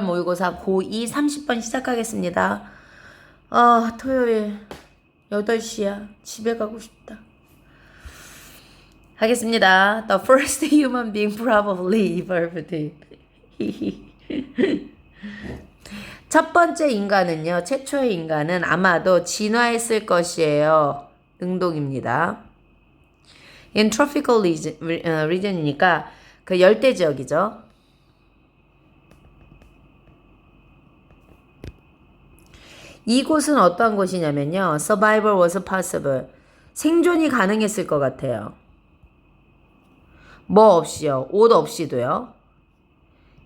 모의고사 고2 30번 시작하겠습니다. 토요일 8시야. 집에 가고 싶다. 하겠습니다. The first human being probably evolved. 첫 번째 인간은요, 최초의 인간은 아마도 진화했을 것이에요. 능동입니다. In tropical region이니까 그 열대 지역이죠. 이곳은 어떠한 곳이냐면요. Survival was possible. 생존이 가능했을 것 같아요. 뭐 없이요? 옷 없이도요.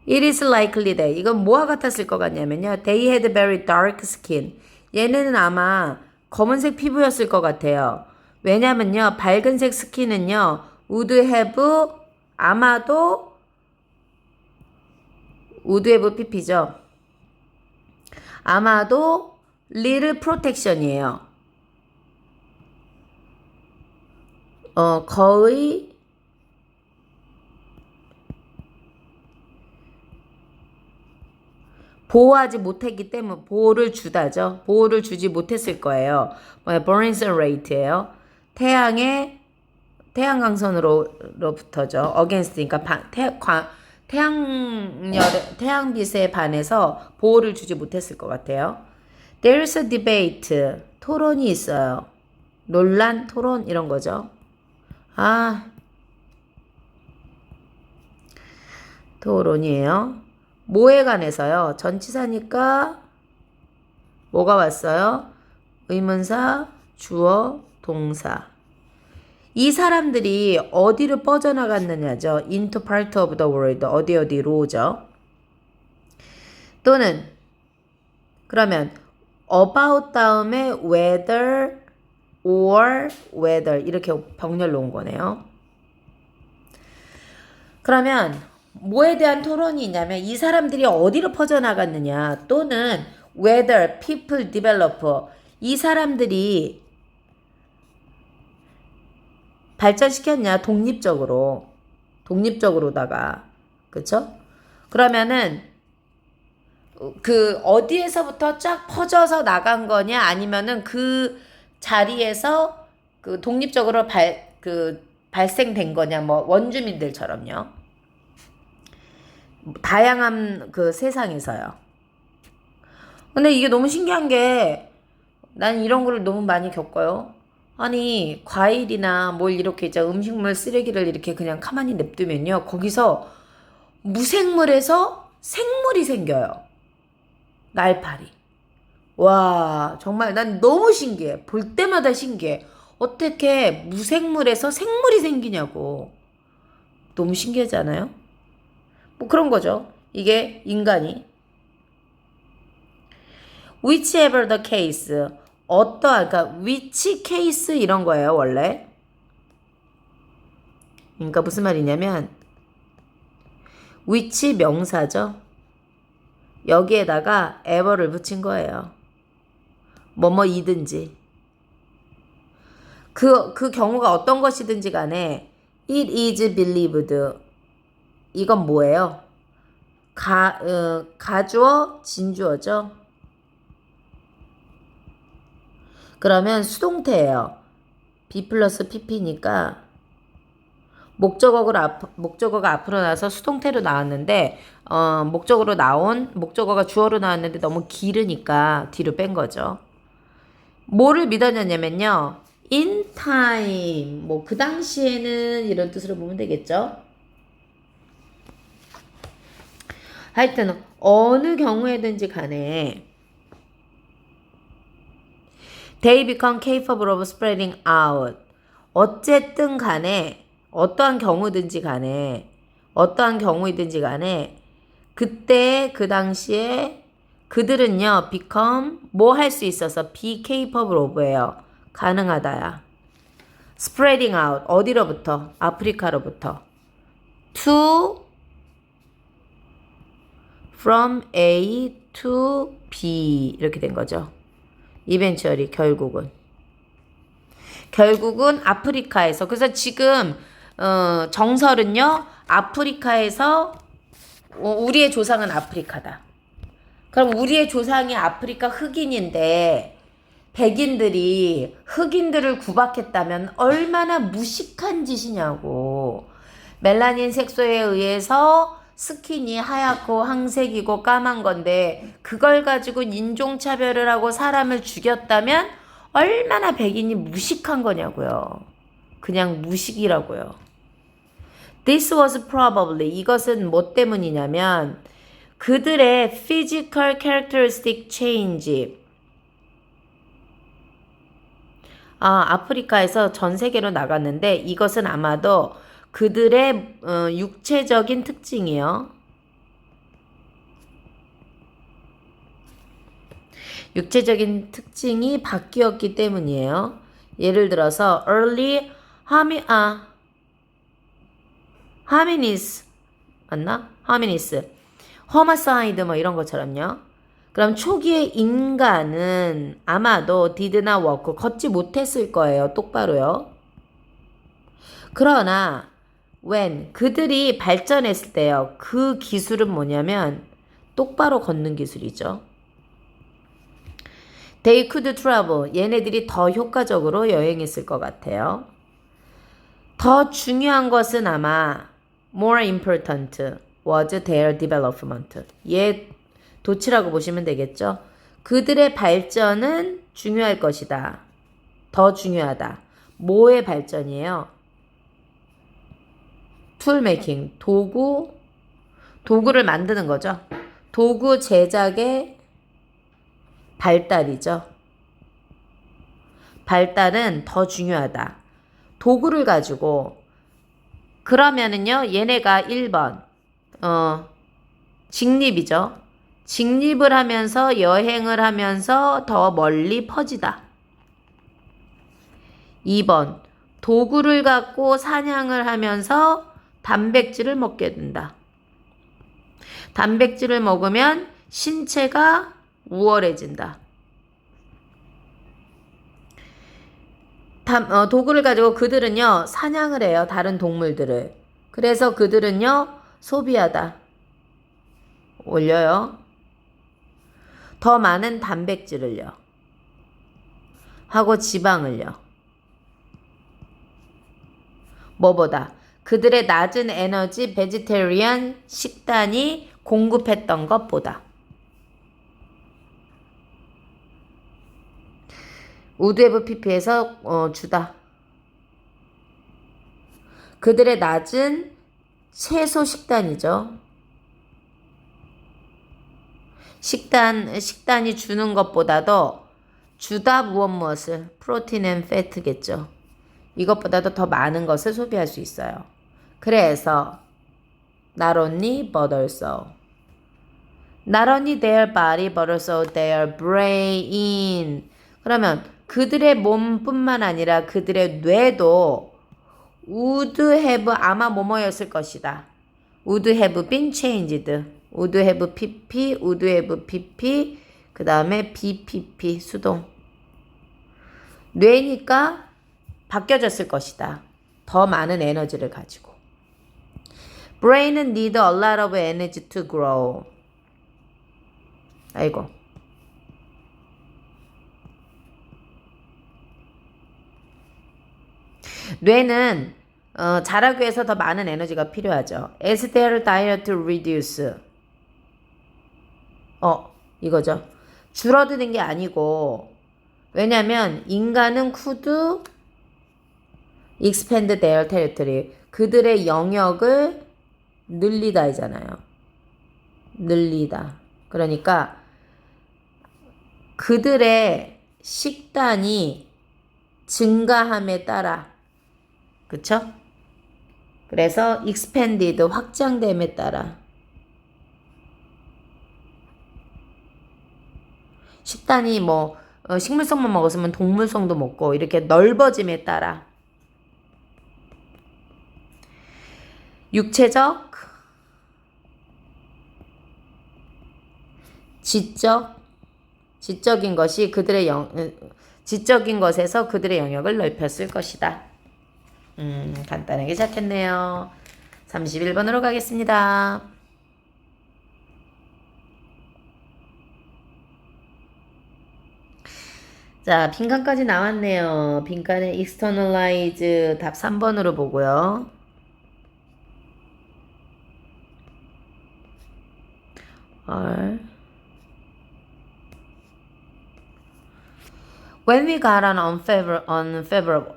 It is likely that. 이건 뭐와 같았을 것 같냐면요. They had very dark skin. 얘네는 아마 검은색 피부였을 것 같아요. 왜냐면요. 밝은색 스킨은요. would have 아마도 would have pp죠. 아마도 little protection이에요. 거의 보호하지 못했기 때문에 보호를 주다죠. 보호를 주지 못했을 거예요. Burns rate예요. 태양광선으로부터죠. against니까 태양빛에 반해서 보호를 주지 못했을 것 같아요. There's a debate. 토론이 있어요. 논란, 토론 이런 거죠. 토론이에요. 뭐에 관해서요? 전치사니까 뭐가 왔어요? 의문사, 주어, 동사. 이 사람들이 어디로 뻗어나갔느냐죠. into part of the world. 어디로죠. 또는 그러면 about 다음에 whether or whether 이렇게 병렬 놓은 거네요. 그러면 뭐에 대한 토론이 있냐면 이 사람들이 어디로 퍼져나갔느냐 또는 whether people develop 이 사람들이 발전시켰냐 독립적으로다가 그쵸? 그러면은 그 어디에서부터 쫙 퍼져서 나간 거냐 아니면은 그 자리에서 그 독립적으로 발생된 거냐 뭐 원주민들처럼요. 다양한 그 세상에서요. 근데 이게 너무 신기한 게 난 이런 거를 너무 많이 겪어요. 아니 과일이나 뭘 이렇게 이제 음식물 쓰레기를 이렇게 그냥 가만히 냅두면요. 거기서 무생물에서 생물이 생겨요. 날파리. 와 정말 난 너무 신기해. 볼 때마다 신기해. 어떻게 무생물에서 생물이 생기냐고. 너무 신기하지 않아요? 뭐 그런 거죠. 이게 인간이. Whichever the case. 그러니까 which case 이런 거예요, 원래. 그러니까 무슨 말이냐면 which 명사죠. 여기에다가 ever를 붙인 거예요. 뭐뭐이든지. 그 경우가 어떤 것이든지 간에 it is believed. 이건 뭐예요? 가주어, 진주어죠. 그러면 수동태예요. be 플러스 pp니까 목적어가 앞으로 나와서 수동태로 나왔는데 목적어가 주어로 나왔는데 너무 길으니까 뒤로 뺀 거죠. 뭐를 믿어냐면요. in time 뭐 그 당시에는 이런 뜻으로 보면 되겠죠. 하여튼 어느 경우에든지 간에 they become capable of spreading out. 어쨌든 간에 어떠한 경우이든지 간에 그때 그 당시에 그들은요 become 뭐 할 수 있어서 be capable of예요. 가능하다야. spreading out 어디로부터? 아프리카로부터. to from A to B 이렇게 된 거죠. eventually 결국은 아프리카에서 그래서 지금 정설은요 아프리카에서 우리의 조상은 아프리카다. 그럼 우리의 조상이 아프리카 흑인인데 백인들이 흑인들을 구박했다면 얼마나 무식한 짓이냐고. 멜라닌 색소에 의해서 스킨이 하얗고 황색이고 까만 건데 그걸 가지고 인종차별을 하고 사람을 죽였다면 얼마나 백인이 무식한 거냐고요. 그냥 무식이라고요. This was probably, 이것은 뭐 때문이냐면 그들의 physical characteristic change, 아프리카에서 전 세계로 나갔는데 이것은 아마도 그들의 육체적인 특징이요. 육체적인 특징이 바뀌었기 때문이에요. 예를 들어서 early hominis 맞나? hominis, homicide 뭐 이런 것처럼요. 그럼 초기의 인간은 아마도 did not walk, 걷지 못했을 거예요. 똑바로요. 그러나 when, 그들이 발전했을 때요. 그 기술은 뭐냐면 똑바로 걷는 기술이죠. They could travel, 얘네들이 더 효과적으로 여행했을 것 같아요. 더 중요한 것은 아마 more important was their development. 얘 도치라고 보시면 되겠죠. 그들의 발전은 중요할 것이다. 더 중요하다. 뭐의 발전이에요? 툴 메이킹, 도구를 만드는 거죠. 도구 제작의 발달이죠. 발달은 더 중요하다. 도구를 가지고, 그러면은요, 얘네가 1번, 직립이죠. 직립을 하면서 여행을 하면서 더 멀리 퍼지다. 2번, 도구를 갖고 사냥을 하면서 단백질을 먹게 된다. 단백질을 먹으면 신체가 우월해진다. 도구를 가지고 그들은요, 사냥을 해요. 다른 동물들을. 그래서 그들은요, 소비하다. 올려요. 더 많은 단백질을요. 하고 지방을요. 뭐보다? 그들의 낮은 에너지 베지테리안 식단이 공급했던 것보다. 우드헤브 PP에서 주다. 그들의 낮은 채소 식단이죠. 식단이 주는 것보다도 주다 무엇을 프로틴 앤 패트겠죠. 이것보다도 더 많은 것을 소비할 수 있어요. 그래서 not only but also, not only their body but also their brain. 그러면 그들의 몸뿐만 아니라 그들의 뇌도 would have, 아마 뭐뭐였을 것이다. would have been changed. would have pp, would have pp, 그 다음에 bpp, 수동. 뇌니까 바뀌어졌을 것이다. 더 많은 에너지를 가지고. Brain은 need a lot of energy to grow. 아이고. 뇌는 자라기 위해서 더 많은 에너지가 필요하죠. As their diet reduce. 이거죠. 줄어드는 게 아니고, 왜냐면 인간은 could expand their territory. 그들의 영역을 늘리다 잖아요. 늘리다. 그러니까 그들의 식단이 증가함에 따라, 그쵸? 그래서 expanded, 확장됨에 따라 식단이 뭐 식물성만 먹었으면 동물성도 먹고 이렇게 넓어짐에 따라 육체적, 지적인 것이 지적인 것에서 그들의 영역을 넓혔을 것이다. 간단하게 시작했네요. 31번으로 가겠습니다. 자, 빈칸까지 나왔네요. 빈칸에 externalize 답 3번으로 보고요. When we got an unfavorable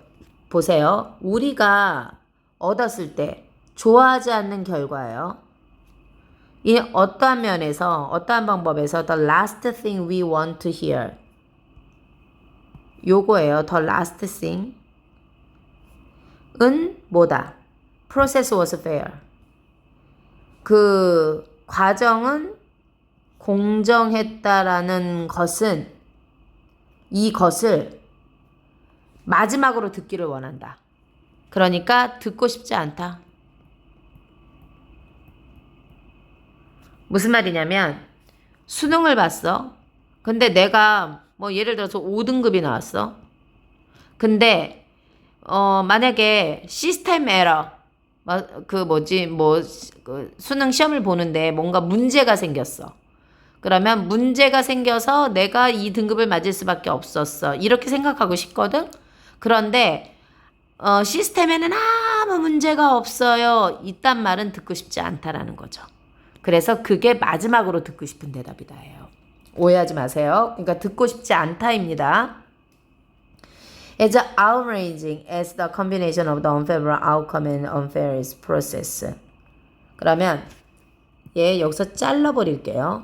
보세요. 우리가 얻었을 때 좋아하지 않는 결과예요. 이 어떠한 면에서 어떠한 방법에서 the last thing we want to hear 요거예요. the last thing 은 뭐다? process was fair. 그 과정은 공정했다라는 것은 이것을 마지막으로 듣기를 원한다. 그러니까 듣고 싶지 않다. 무슨 말이냐면 수능을 봤어. 근데 내가 뭐 예를 들어서 5등급이 나왔어. 근데 만약에 시스템 에러 그 수능 시험을 보는데 뭔가 문제가 생겼어. 그러면 문제가 생겨서 내가 이 등급을 맞을 수밖에 없었어. 이렇게 생각하고 싶거든. 그런데 시스템에는 아무 문제가 없어요. 이딴 말은 듣고 싶지 않다라는 거죠. 그래서 그게 마지막으로 듣고 싶은 대답이다예요. 오해하지 마세요. 그러니까 듣고 싶지 않다입니다. As outraging as the combination of the unfavorable outcome and unfair process. 그러면 얘 여기서 잘라버릴게요.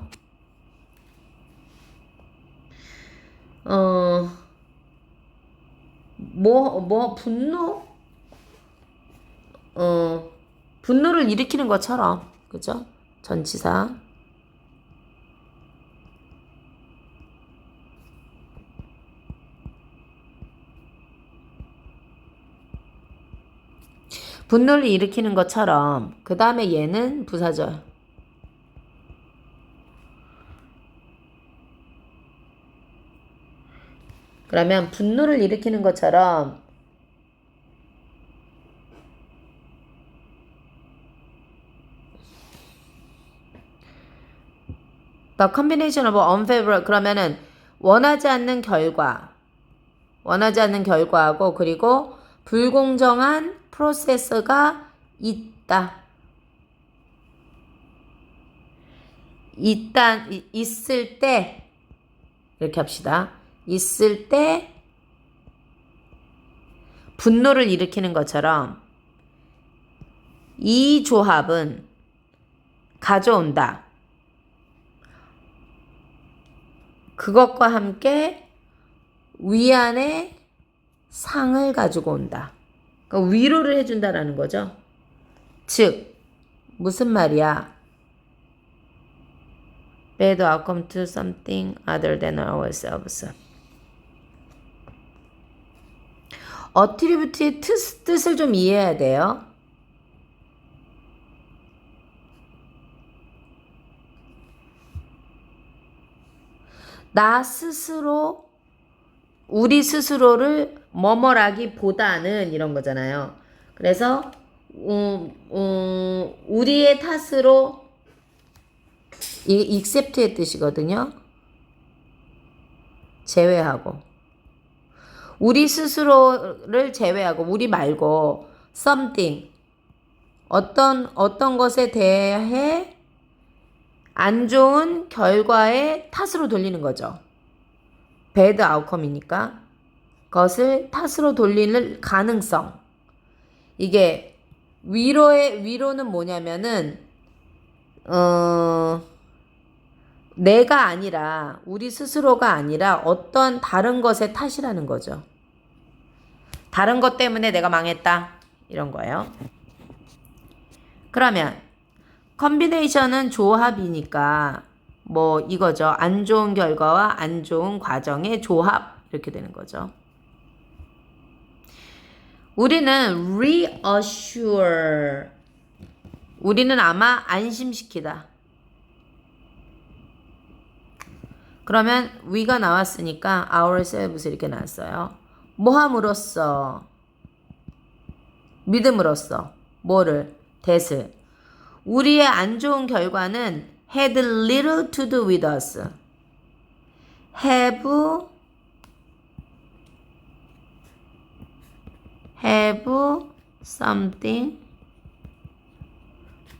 분노? 분노를 일으키는 것처럼, 그죠? 전치사. 분노를 일으키는 것처럼, 그 다음에 얘는 부사절. 그러면 분노를 일으키는 것처럼 The combination of unfavorable 그러면은 원하지 않는 결과하고 그리고 불공정한 프로세스가 있을 때 이렇게 합시다. 있을 때 분노를 일으키는 것처럼 이 조합은 가져온다. 그것과 함께 위안의 상을 가지고 온다. 그러니까 위로를 해준다라는 거죠. 즉 무슨 말이야? Bad outcome to something other than ourselves. 어트리뷰트의 뜻을 좀 이해해야 돼요. 나 스스로 우리 스스로를 뭐뭐라기보다는 이런 거잖아요. 그래서 우리의 탓으로 이게 accept의 뜻이거든요. 제외하고 우리 스스로를 제외하고 우리 말고 something 어떤 것에 대해 안 좋은 결과의 탓으로 돌리는 거죠. bad outcome이니까 그것을 탓으로 돌리는 가능성. 이게 위로는 뭐냐면은 내가 아니라 우리 스스로가 아니라 어떤 다른 것의 탓이라는 거죠. 다른 것 때문에 내가 망했다 이런 거예요. 그러면 컨비네이션은 조합이니까 뭐 이거죠. 안 좋은 결과와 안 좋은 과정의 조합 이렇게 되는 거죠. 우리는 reassure 우리는 아마 안심시키다. 그러면 we가 나왔으니까 ourselves 이렇게 나왔어요. 뭐함으로써 믿음으로써 뭐를 that을 우리의 안 좋은 결과는 had little to do with us. have have something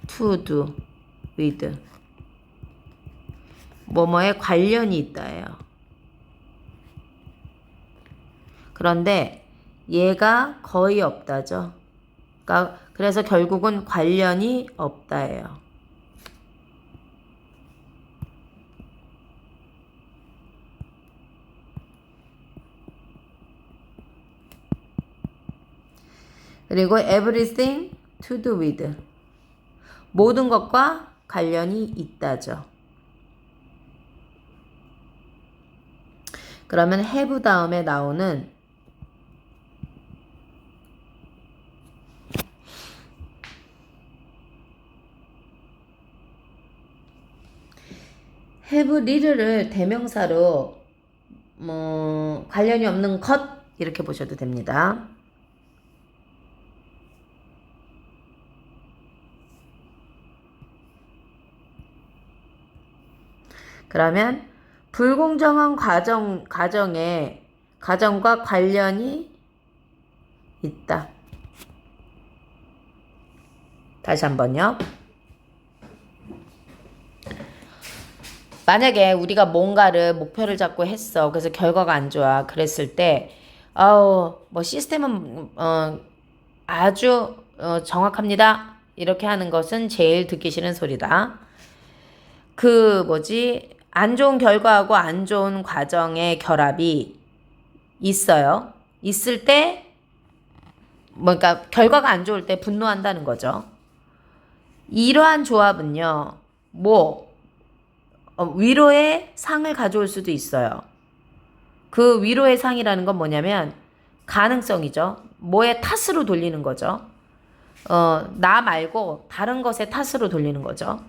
to do with 뭐뭐에 관련이 있다예요. 그런데 얘가 거의 없다죠. 그러니까 그래서 결국은 관련이 없다예요. 그리고 everything to do with 모든 것과 관련이 있다죠. 그러면 have 다음에 나오는 have little를 대명사로 관련이 없는 것 이렇게 보셔도 됩니다. 그러면 불공정한 가정과 관련이 있다. 다시 한번요. 만약에 우리가 뭔가를 목표를 잡고 했어. 그래서 결과가 안 좋아. 그랬을 때 뭐 시스템은 아주 정확합니다. 이렇게 하는 것은 제일 듣기 싫은 소리다. 안 좋은 결과하고 안 좋은 과정의 결합이 있어요. 있을 때, 그러니까 결과가 안 좋을 때 분노한다는 거죠. 이러한 조합은요, 위로의 상을 가져올 수도 있어요. 그 위로의 상이라는 건 뭐냐면, 가능성이죠. 뭐의 탓으로 돌리는 거죠. 나 말고 다른 것의 탓으로 돌리는 거죠.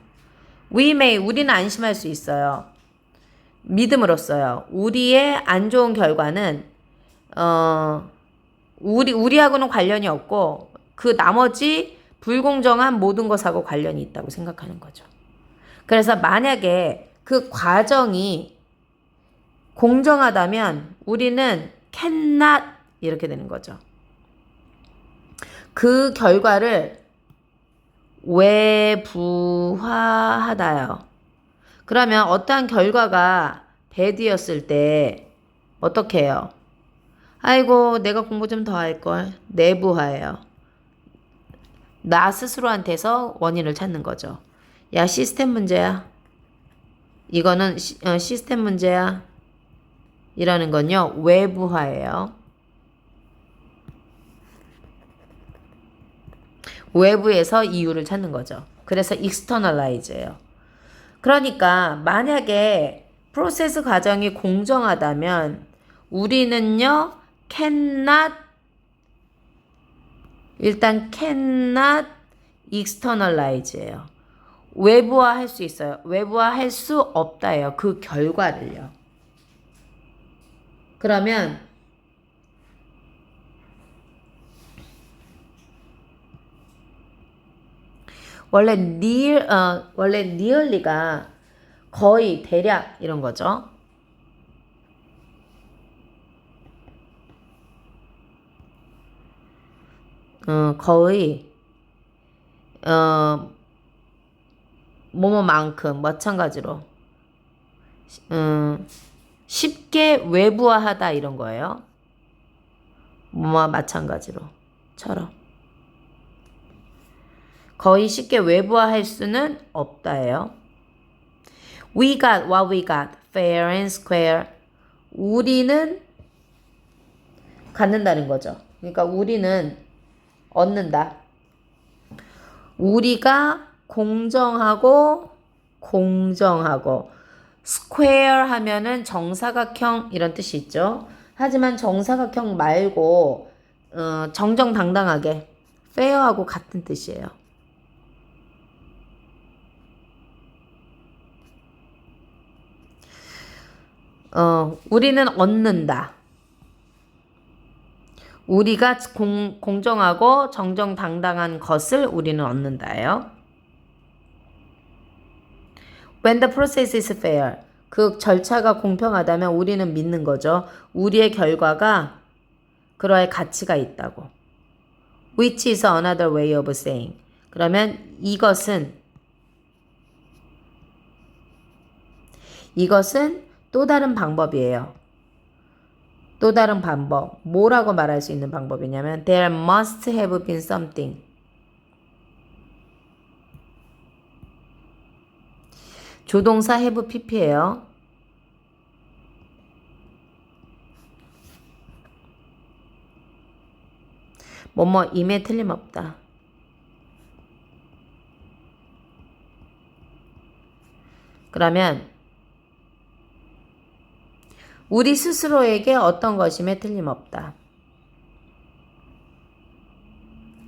우리는 안심할 수 있어요. 믿음으로써요. 우리의 안 좋은 결과는 우리하고는 관련이 없고 그 나머지 불공정한 모든 것하고 관련이 있다고 생각하는 거죠. 그래서 만약에 그 과정이 공정하다면 우리는 cannot 이렇게 되는 거죠. 그 결과를 외부화하다요. 그러면 어떠한 결과가 배드였을 때 어떻게 해요? 아이고 내가 공부 좀 더 할걸. 내부화예요. 나 스스로한테서 원인을 찾는 거죠. 야 시스템 문제야. 이거는 시스템 문제야. 이라는 건요. 외부화예요. 외부에서 이유를 찾는 거죠. 그래서 externalize예요. 그러니까 만약에 프로세스 과정이 공정하다면 우리는요 cannot externalize예요. 외부화할 수 있어요. 외부화할 수 없다예요. 그 결과를요. 그러면 원래 nearly가 거의 대략 이런 거죠. 거의 뭐뭐만큼 마찬가지로 쉽게 외부화하다 이런 거예요. 뭐뭐 마찬가지로처럼 거의 쉽게 외부화할 수는 없다예요. We got what we got, fair and square. 우리는 갖는다는 거죠. 그러니까 우리는 얻는다. 우리가 공정하고 square 하면은 정사각형 이런 뜻이 있죠. 하지만 정사각형 말고 정정당당하게 fair하고 같은 뜻이에요. 우리는 얻는다. 우리가 공정하고 정정당당한 것을 우리는 얻는다예요. When the process is fair. 그 절차가 공평하다면 우리는 믿는 거죠. 우리의 결과가 그러할 가치가 있다고. which is another way of saying. 그러면 이것은 또 다른 방법이에요. 또 다른 방법. 뭐라고 말할 수 있는 방법이냐면 there must have been something. 조동사 have pp예요. 임에 틀림없다. 그러면 우리 스스로에게 어떤 것임에 틀림없다.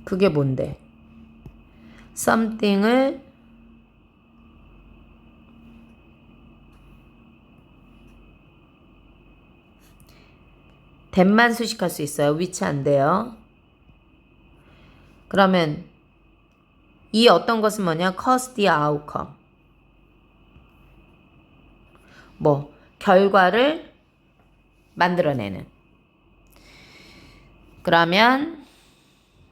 그게 뭔데? something을 that만 수식할 수 있어요. which 안 돼요. 그러면 이 어떤 것은 뭐냐? cause the outcome. 결과를 만들어내는. 그러면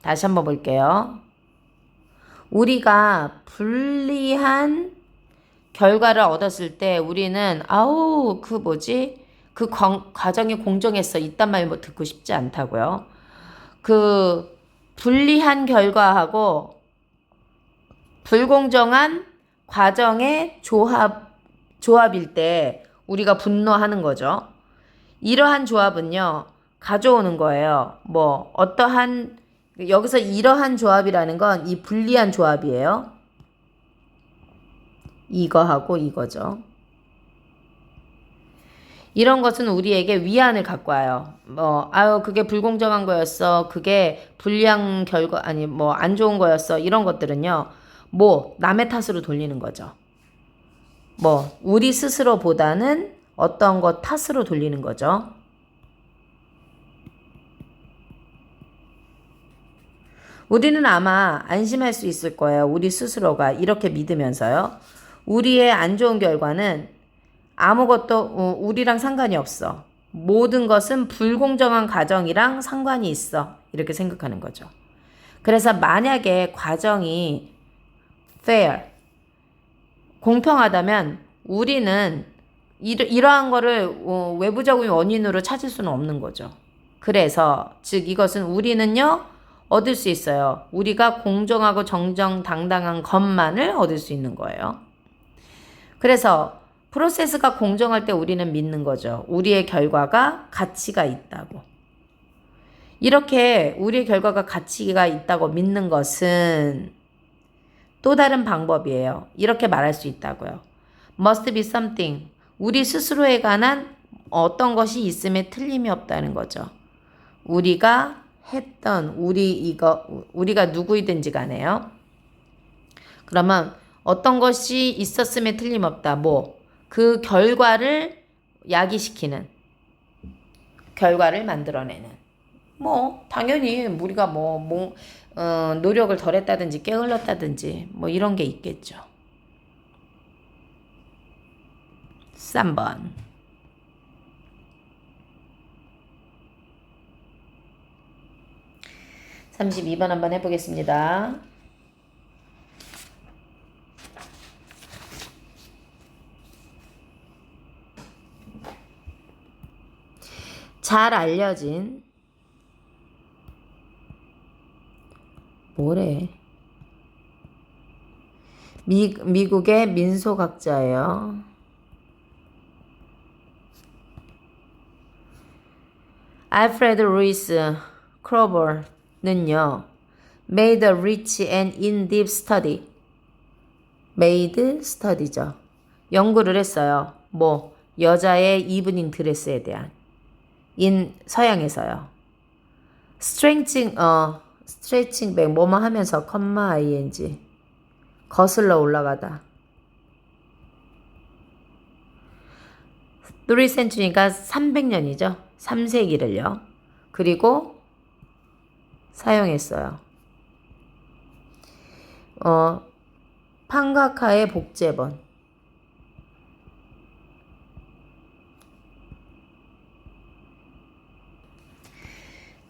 다시 한번 볼게요. 우리가 불리한 결과를 얻었을 때 우리는 그 과정이 공정했어. 이딴 말 듣고 싶지 않다고요. 그 불리한 결과하고 불공정한 과정의 조합일 때 우리가 분노하는 거죠. 이러한 조합은요, 가져오는 거예요. 여기서 이러한 조합이라는 건 이 불리한 조합이에요. 이거하고 이거죠. 이런 것은 우리에게 위안을 갖고 와요. 그게 불공정한 거였어. 그게 불리한 결과, 안 좋은 거였어. 이런 것들은요, 남의 탓으로 돌리는 거죠. 우리 스스로보다는 어떤 것 탓으로 돌리는 거죠. 우리는 아마 안심할 수 있을 거예요. 우리 스스로가 이렇게 믿으면서요. 우리의 안 좋은 결과는 아무것도 우리랑 상관이 없어. 모든 것은 불공정한 과정이랑 상관이 있어. 이렇게 생각하는 거죠. 그래서 만약에 과정이 fair, 공평하다면 우리는 이러한 거를 외부적인 원인으로 찾을 수는 없는 거죠. 그래서 즉 이것은 우리는요 얻을 수 있어요. 우리가 공정하고 정정당당한 것만을 얻을 수 있는 거예요. 그래서 프로세스가 공정할 때 우리는 믿는 거죠. 우리의 결과가 가치가 있다고. 이렇게 우리의 결과가 가치가 있다고 믿는 것은 또 다른 방법이에요. 이렇게 말할 수 있다고요. must be something. 우리 스스로에 관한 어떤 것이 있음에 틀림이 없다는 거죠. 우리가 했던 우리가 누구이든지 간에요. 그러면 어떤 것이 있었음에 틀림없다. 그 결과를 야기시키는, 결과를 만들어내는. 당연히 우리가 노력을 덜 했다든지 게을렀다든지 이런 게 있겠죠. 3번. (32번) 한번 해보겠습니다. 잘 알려진 미국의 민속학자예요. 알프레드 루이스 크로버는요, made a rich and in-depth study. made study죠. 연구를 했어요. 여자의 이브닝 드레스에 대한. 서양에서요. 스트레칭 백 하면서 ing 거슬러 올라가다. 3century가 300년이죠. 3세기를요. 그리고 사용했어요. 판가카의 복제본.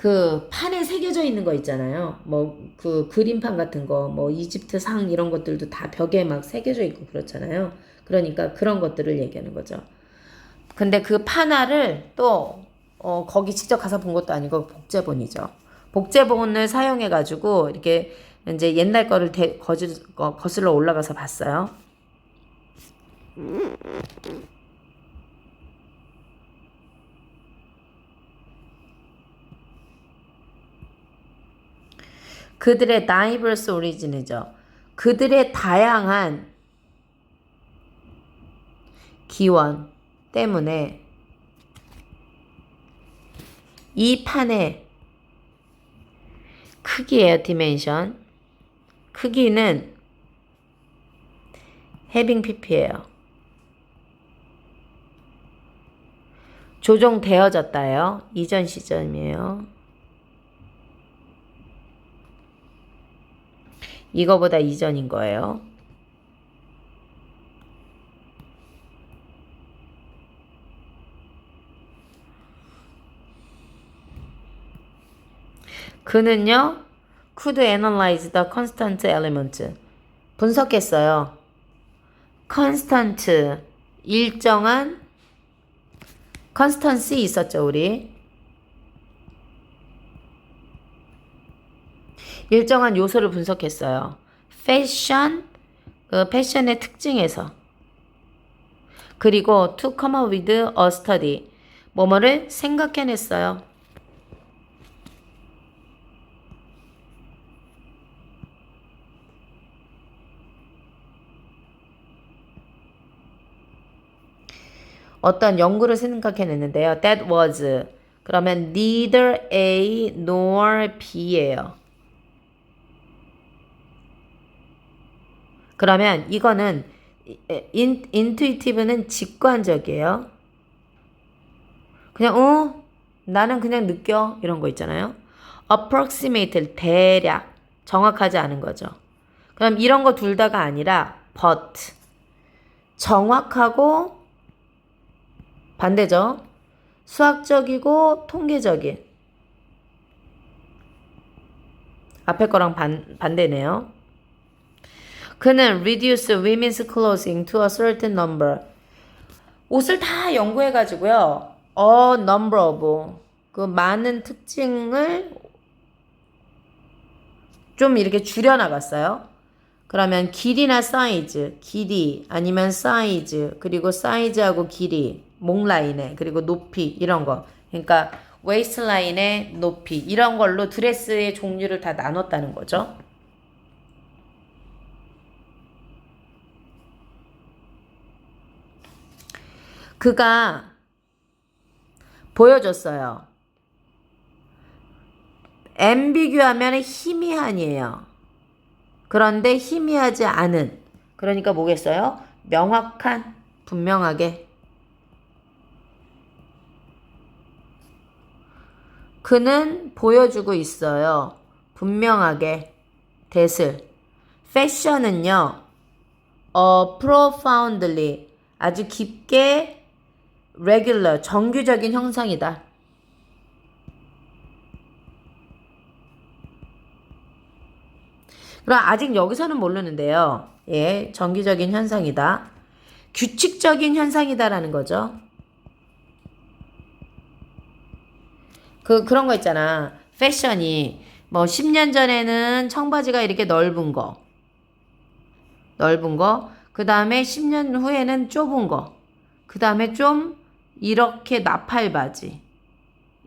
그 판에 새겨져 있는 거 있잖아요. 뭐 그 그림판 같은 거, 뭐 이집트 상 이런 것들도 다 벽에 막 새겨져 있고 그렇잖아요. 그러니까 그런 것들을 얘기하는 거죠. 근데 그 판화를 또 거기 직접 가서 본 것도 아니고 복제본이죠. 복제본을 사용해 가지고 이렇게 이제 옛날 거를 거슬러 올라가서 봤어요. 그들의 diverse origin이죠. 그들의 다양한 기원 때문에 이 판의 크기예요. 디멘션. 크기는 having pp예요. 조정되어졌다예요. 이전 시점이에요. 이거보다 이전인 거예요. 그는요, could analyze the constant element. 분석했어요. constant, 일정한, constancy 있었죠, 우리. 일정한 요소를 분석했어요. 패션, 패션의 특징에서. 그리고 to come up with a study. 뭐뭐를 생각해냈어요. 어떤 연구를 생각해냈는데요. That was. 그러면 neither A nor B예요. 그러면 이거는 intuitive는 직관적이에요. 그냥 나는 그냥 느껴 이런 거 있잖아요. approximate 대략 정확하지 않은 거죠. 그럼 이런 거 둘 다가 아니라 but 정확하고 반대죠. 수학적이고 통계적인 앞에 거랑 반대네요. 그는 reduce women's clothing to a certain number. 옷을 다 연구해가지고요. A number of 그 많은 특징을 좀 이렇게 줄여나갔어요. 그러면 길이나 사이즈, 길이 아니면 사이즈, 그리고 사이즈하고 길이, 목 라인에 그리고 높이 이런 거. 그러니까 웨이스트라인의 높이 이런 걸로 드레스의 종류를 다 나눴다는 거죠. 그가 보여줬어요. 앰비규하면 희미한이에요. 그런데 희미하지 않은. 그러니까 뭐겠어요? 명확한, 분명하게. 그는 보여주고 있어요. 분명하게. 대슬. 패션은요. profoundly. 아주 깊게 regular, 정규적인 형상이다. 그럼 아직 여기서는 모르는데요. 예, 정기적인 현상이다. 규칙적인 현상이다라는 거죠. 그런 거 있잖아. 패션이 뭐 10년 전에는 청바지가 이렇게 넓은 거. 그 다음에 10년 후에는 좁은 거. 그 다음에 좀 이렇게 나팔 바지.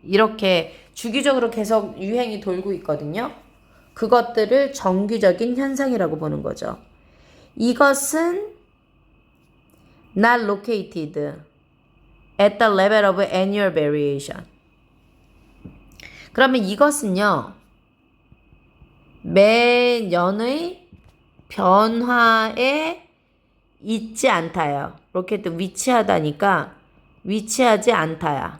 이렇게 주기적으로 계속 유행이 돌고 있거든요. 그것들을 정규적인 현상이라고 보는 거죠. 이것은 not located at the level of annual variation. 그러면 이것은요. 매년의 변화에 있지 않다요. 로켓도 위치하다니까 위치하지 않다야.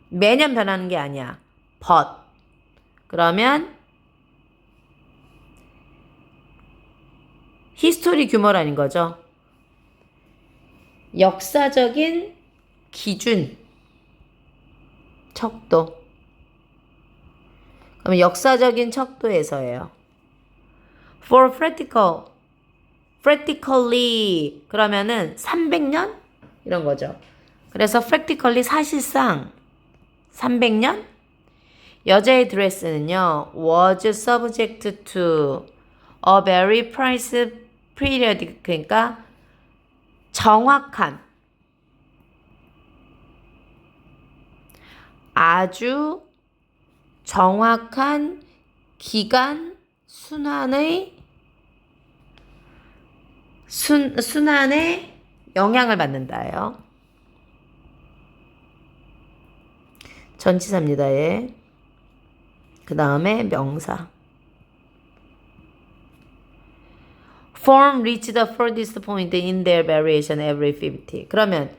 매년 변하는 게 아니야. but. 그러면 히스토리 규모라는 거죠. 역사적인 기준, 척도. 그러면 역사적인 척도에서예요. For practically 그러면은 300년 이런 거죠. 그래서 practically 사실상 300년 여자의 드레스는요 was subject to a very precise period 그러니까 정확한 아주 정확한 기간 순환의 영향을 받는다예요. 전치사입니다. 예. 그 다음에 명사. Form reach the furthest point in their variation every 50. 그러면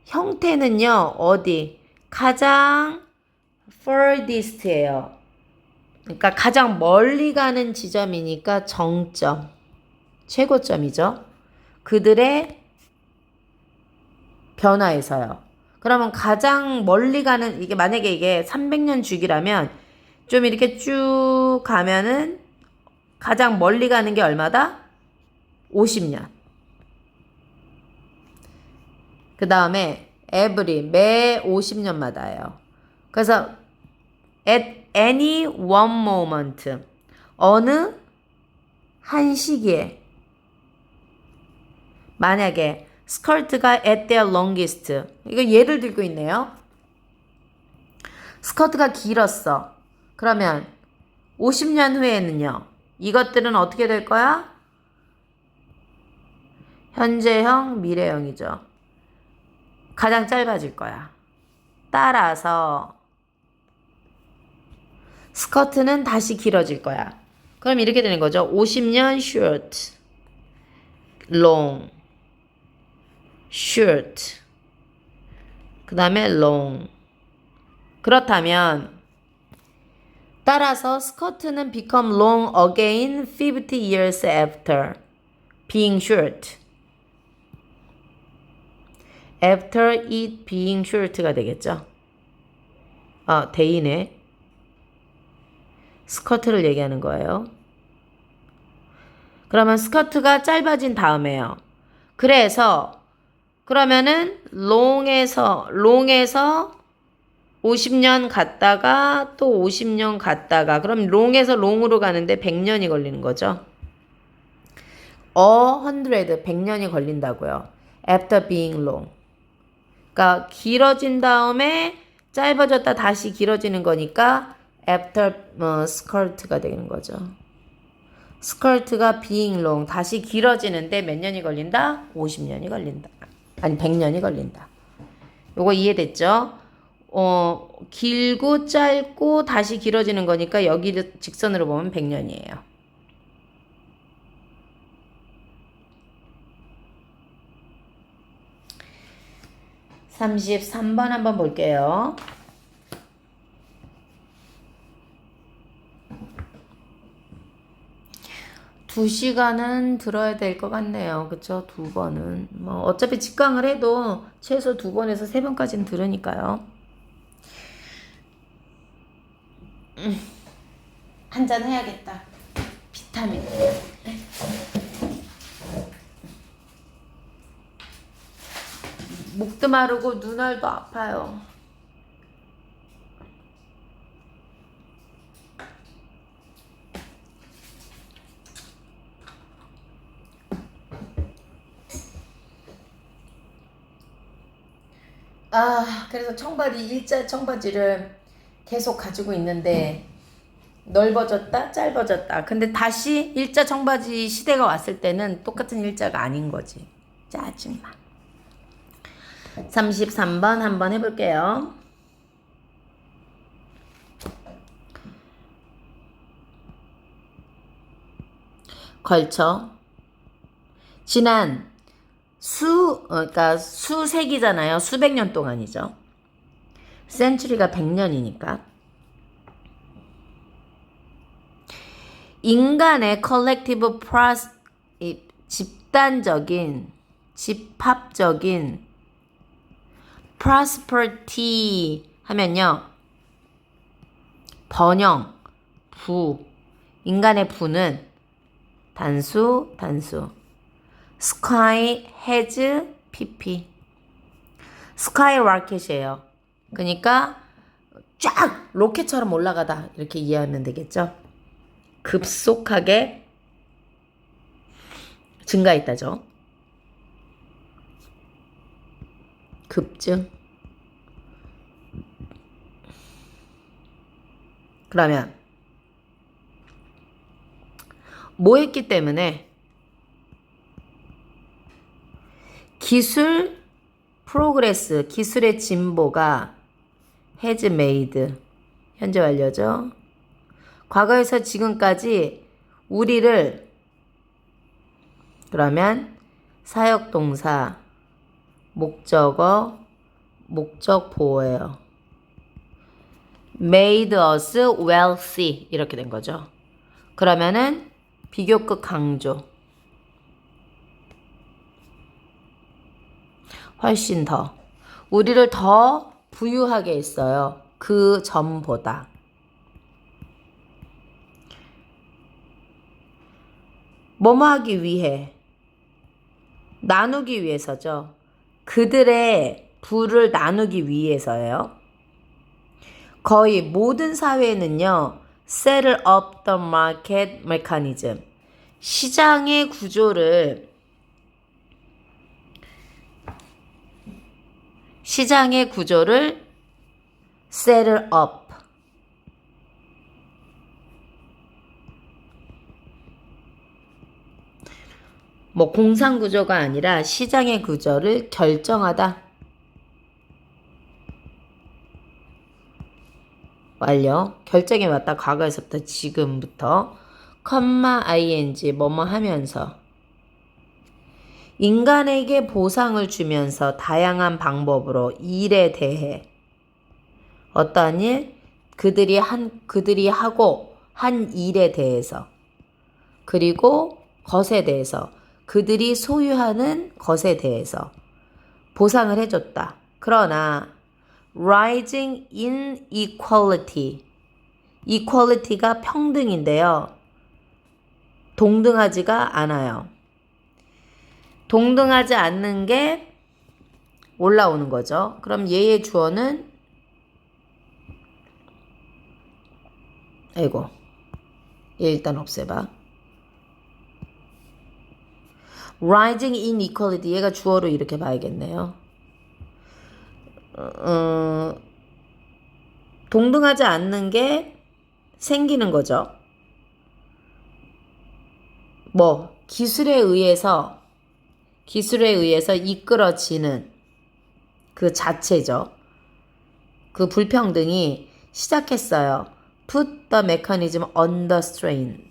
형태는요. 어디? 가장 furthest예요. 그러니까 가장 멀리 가는 지점이니까 정점. 최고점이죠. 그들의 변화에서요. 그러면 가장 멀리 가는 이게 만약에 이게 300년 주기라면 좀 이렇게 쭉 가면은 가장 멀리 가는 게 얼마다? 50년. 그 다음에 every 매 50년마다예요. 그래서 at any one moment 어느 한 시기에 만약에 스커트가 at their longest 이거 예를 들고 있네요. 스커트가 길었어. 그러면 50년 후에는요. 이것들은 어떻게 될 거야? 현재형, 미래형이죠. 가장 짧아질 거야. 따라서 스커트는 다시 길어질 거야. 그럼 이렇게 되는 거죠. 50년 short, long, short, 그 다음에 long. 그렇다면 따라서 스커트는 become long again 50 years after being short. after it being short가 되겠죠. 대인의 스커트를 얘기하는 거예요. 그러면 스커트가 짧아진 다음에요. 그래서 그러면은 long에서 50년 갔다가 또 50년 갔다가 그럼 long에서 long으로 가는데 100년이 걸리는 거죠. 100년이 걸린다고요. after being long. 그러니까 길어진 다음에 짧아졌다 다시 길어지는 거니까 after skirt가 되는 거죠. skirt가 being long 다시 길어지는데 몇 년이 걸린다? 50년이 걸린다. 아니 100년이 걸린다. 요거 이해됐죠? 길고 짧고 다시 길어지는 거니까 여기를 직선으로 보면 100년이에요. (33번) 한번 볼게요. 두 시간은 들어야 될 것 같네요. 그쵸? 2번은. 뭐, 어차피 직강을 해도 최소 2번에서 3번까지는 들으니까요. 한잔 해야겠다. 비타민. 목도 마르고 눈알도 아파요. 그래서 일자 청바지를 계속 가지고 있는데 넓어졌다 짧아졌다. 근데 다시 일자 청바지 시대가 왔을 때는 똑같은 일자가 아닌 거지. 짜증나. 33번 한번 해볼게요. 걸쳐 지난 그러니까 수세기잖아요. 수백 년 동안이죠. 센츄리가 100년이니까. 인간의 컬렉티브 집합적인 prosperity 하면요. 번영, 부. 인간의 부는 단수. Sky has pp. 스카이 로켓이에요. 그러니까 쫙 로켓처럼 올라가다 이렇게 이해하면 되겠죠. 급속하게 증가했다죠. 급증. 그러면 뭐 했기 때문에 기술 프로그레스, 기술의 진보가 has made 현재 완료죠. 과거에서 지금까지 우리를 그러면 사역동사 목적어 목적 보호예요. made us wealthy 이렇게 된 거죠. 그러면은 비교급 강조 훨씬 더 우리를 더 부유하게 했어요. 그 전보다. 뭐뭐 하기 위해 나누기 위해서죠. 그들의 부를 나누기 위해서예요. 거의 모든 사회는요. Set up the market mechanism. 시장의 구조를 set up. 뭐 공상 구조가 아니라 시장의 구조를 결정하다. 완료. 결정해 왔다. 과거에서부터 지금부터 ing 뭐뭐 하면서 인간에게 보상을 주면서 다양한 방법으로 일에 대해 어떠한 일? 그들이 하고 한 일에 대해서 그리고 것에 대해서 그들이 소유하는 것에 대해서 보상을 해줬다. 그러나 rising inequality equality가 평등인데요. 동등하지가 않아요. 동등하지 않는 게 올라오는 거죠. 그럼 얘의 주어는 아이고 얘 일단 없애봐. rising inequality 얘가 주어로 이렇게 봐야겠네요. 동등하지 않는 게 생기는 거죠. 뭐 기술에 의해서 이끌어지는 그 자체죠. 그 불평등이 시작했어요. Put the mechanism under strain.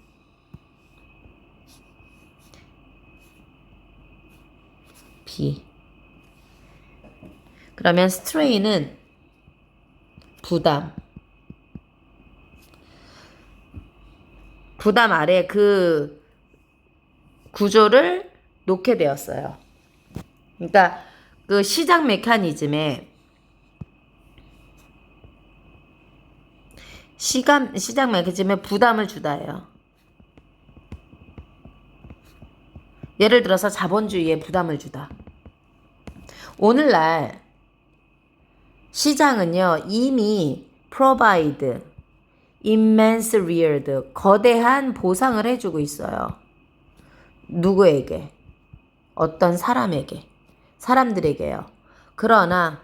B. 그러면 strain은 부담 아래 그 구조를 놓게 되었어요. 그러니까 그 시장 메커니즘에 부담을 주다예요. 예를 들어서 자본주의에 부담을 주다. 오늘날 시장은요 이미 provide, immense reward, 거대한 보상을 해주고 있어요. 누구에게? 어떤 사람들에게요. 그러나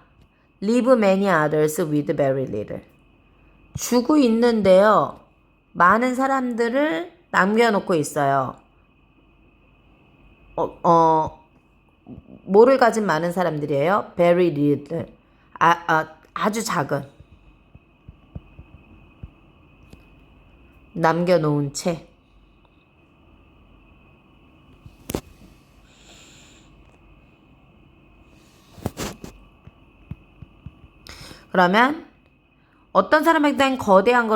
leave many others with very little. 주고 있는데요. 많은 사람들을 남겨놓고 있어요. 뭐를 가진 많은 사람들이에요? very little. 아주 작은. 남겨놓은 채. 그러면 어떤 사람에겐 거대한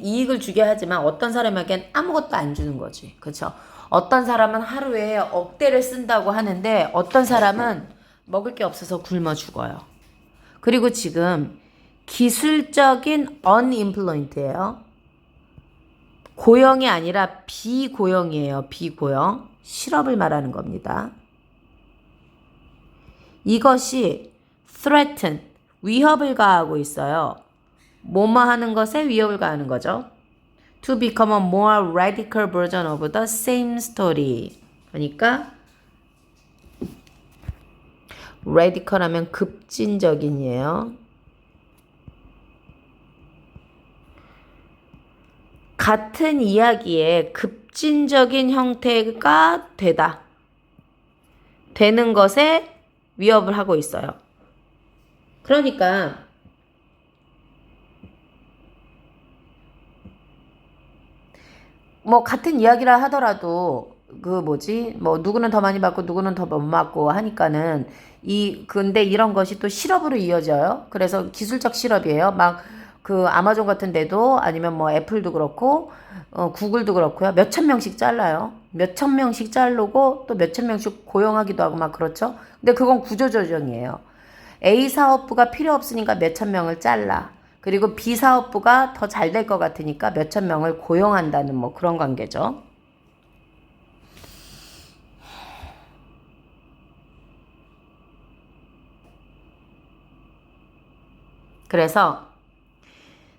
이익을 주게 하지만 어떤 사람에겐 아무것도 안 주는 거지. 그렇죠? 어떤 사람은 하루에 억대를 쓴다고 하는데 어떤 사람은 먹을 게 없어서 굶어 죽어요. 그리고 지금 기술적인 unemployed예요. 고용이 아니라 비고용이에요. 비고용. 실업을 말하는 겁니다. 이것이 threaten, 위협을 가하고 있어요. 뭐뭐 하는 것에 위협을 가하는 거죠. To become a more radical version of the same story. 그러니까 radical 하면 급진적인이에요. 같은 이야기에 급진적인 형태가 되는 것에 위협을 하고 있어요. 그러니까 뭐 같은 이야기라 하더라도 뭐 누구는 더 많이 받고 누구는 더 못 받고 하니까는 근데 이런 것이 또 실업으로 이어져요. 그래서 기술적 실업이에요. 막 그 아마존 같은 데도 아니면 뭐 애플도 그렇고 구글도 그렇고요. 몇천 명씩 잘라요. 몇천 명씩 자르고 또 몇천 명씩 고용하기도 하고 막 그렇죠. 근데 그건 구조조정이에요. A 사업부가 필요 없으니까 몇천 명을 잘라. 그리고 B 사업부가 더 잘 될 것 같으니까 몇천 명을 고용한다는 뭐 그런 관계죠. 그래서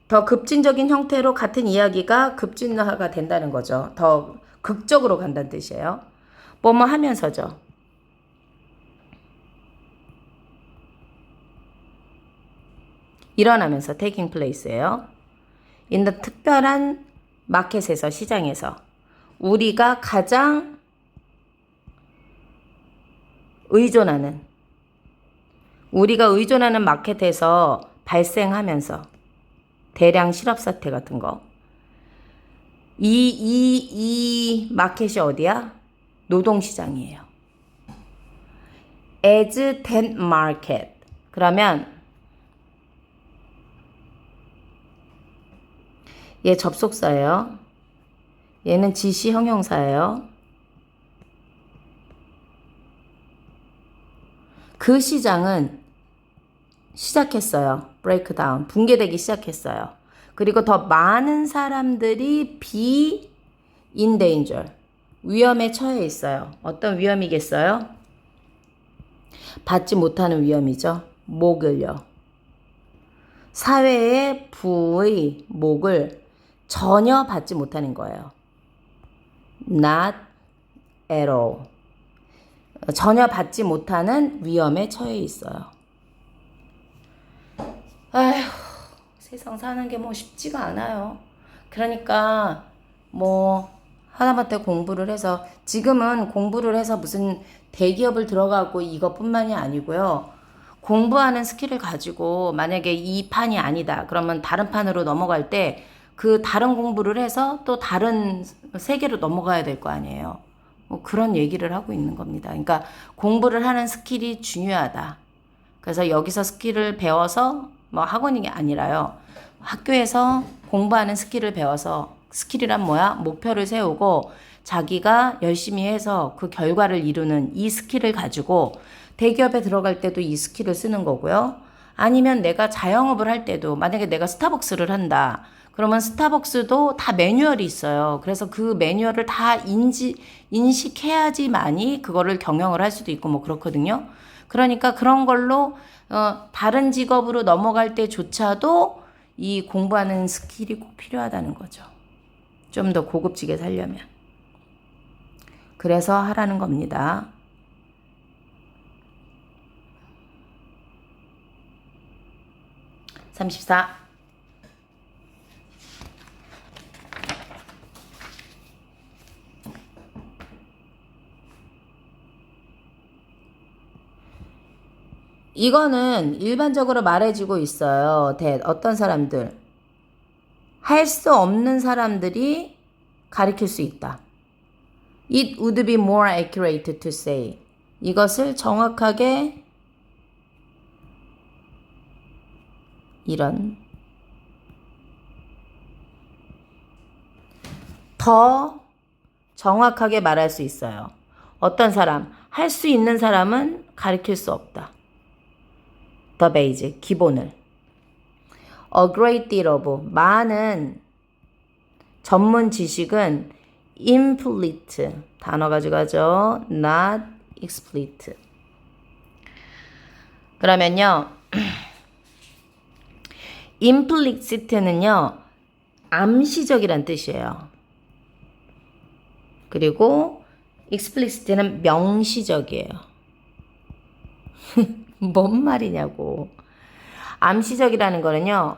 더 급진적인 형태로 같은 이야기가 급진화가 된다는 거죠. 더 극적으로 간다는 뜻이에요. 뭐뭐 하면서죠. 일어나면서 taking place예요. in the 특별한 마켓에서 시장에서 우리가 가장 의존하는 마켓에서 발생하면서 대량 실업 사태 같은 거. 이 마켓이 어디야? 노동시장이에요. as that market. 그러면 얘 접속사예요. 얘는 지시 형용사예요. 그 시장은 시작했어요. 브레이크다운, 붕괴되기 시작했어요. 그리고 더 많은 사람들이 be in danger, 위험에 처해 있어요. 어떤 위험이겠어요? 받지 못하는 위험이죠. 목을요. 사회의 부의 목을 전혀 받지 못하는 거예요. Not at all. 전혀 받지 못하는 위험에 처해 있어요. 아휴, 세상 사는 게 뭐 쉽지가 않아요. 그러니까 뭐 하다못해 공부를 해서, 지금은 공부를 해서 무슨 대기업을 들어가고 이것뿐만이 아니고요. 공부하는 스킬을 가지고 만약에 이 판이 아니다 그러면 다른 판으로 넘어갈 때 그 다른 공부를 해서 또 다른 세계로 넘어가야 될 거 아니에요. 뭐 그런 얘기를 하고 있는 겁니다. 그러니까 공부를 하는 스킬이 중요하다. 그래서 여기서 스킬을 배워서 뭐 학원이 아니라요. 학교에서 공부하는 스킬을 배워서, 스킬이란 뭐야? 목표를 세우고 자기가 열심히 해서 그 결과를 이루는 이 스킬을 가지고 대기업에 들어갈 때도 이 스킬을 쓰는 거고요. 아니면 내가 자영업을 할 때도, 만약에 내가 스타벅스를 한다. 그러면 스타벅스도 다 매뉴얼이 있어요. 그래서 그 매뉴얼을 다 인식해야지만이 그거를 경영을 할 수도 있고 뭐 그렇거든요. 그러니까 그런 걸로 다른 직업으로 넘어갈 때조차도 이 공부하는 스킬이 꼭 필요하다는 거죠. 좀 더 고급지게 살려면. 그래서 하라는 겁니다. (34) 이거는 일반적으로 말해주고 있어요. 어떤 사람들, 할 수 없는 사람들이 가리킬 수 있다. It would be more accurate to say. 이것을 정확하게 더 정확하게 말할 수 있어요. 어떤 사람, 할 수 있는 사람은 가리킬 수 없다. The basic, 기본을. a great deal of 많은 전문 지식은 implicit 단어 가져가죠. not explicit. 그러면요. implicit는요. 암시적이란 뜻이에요. 그리고 explicit는 명시적이에요. 뭔 말이냐고. 암시적이라는 거는요.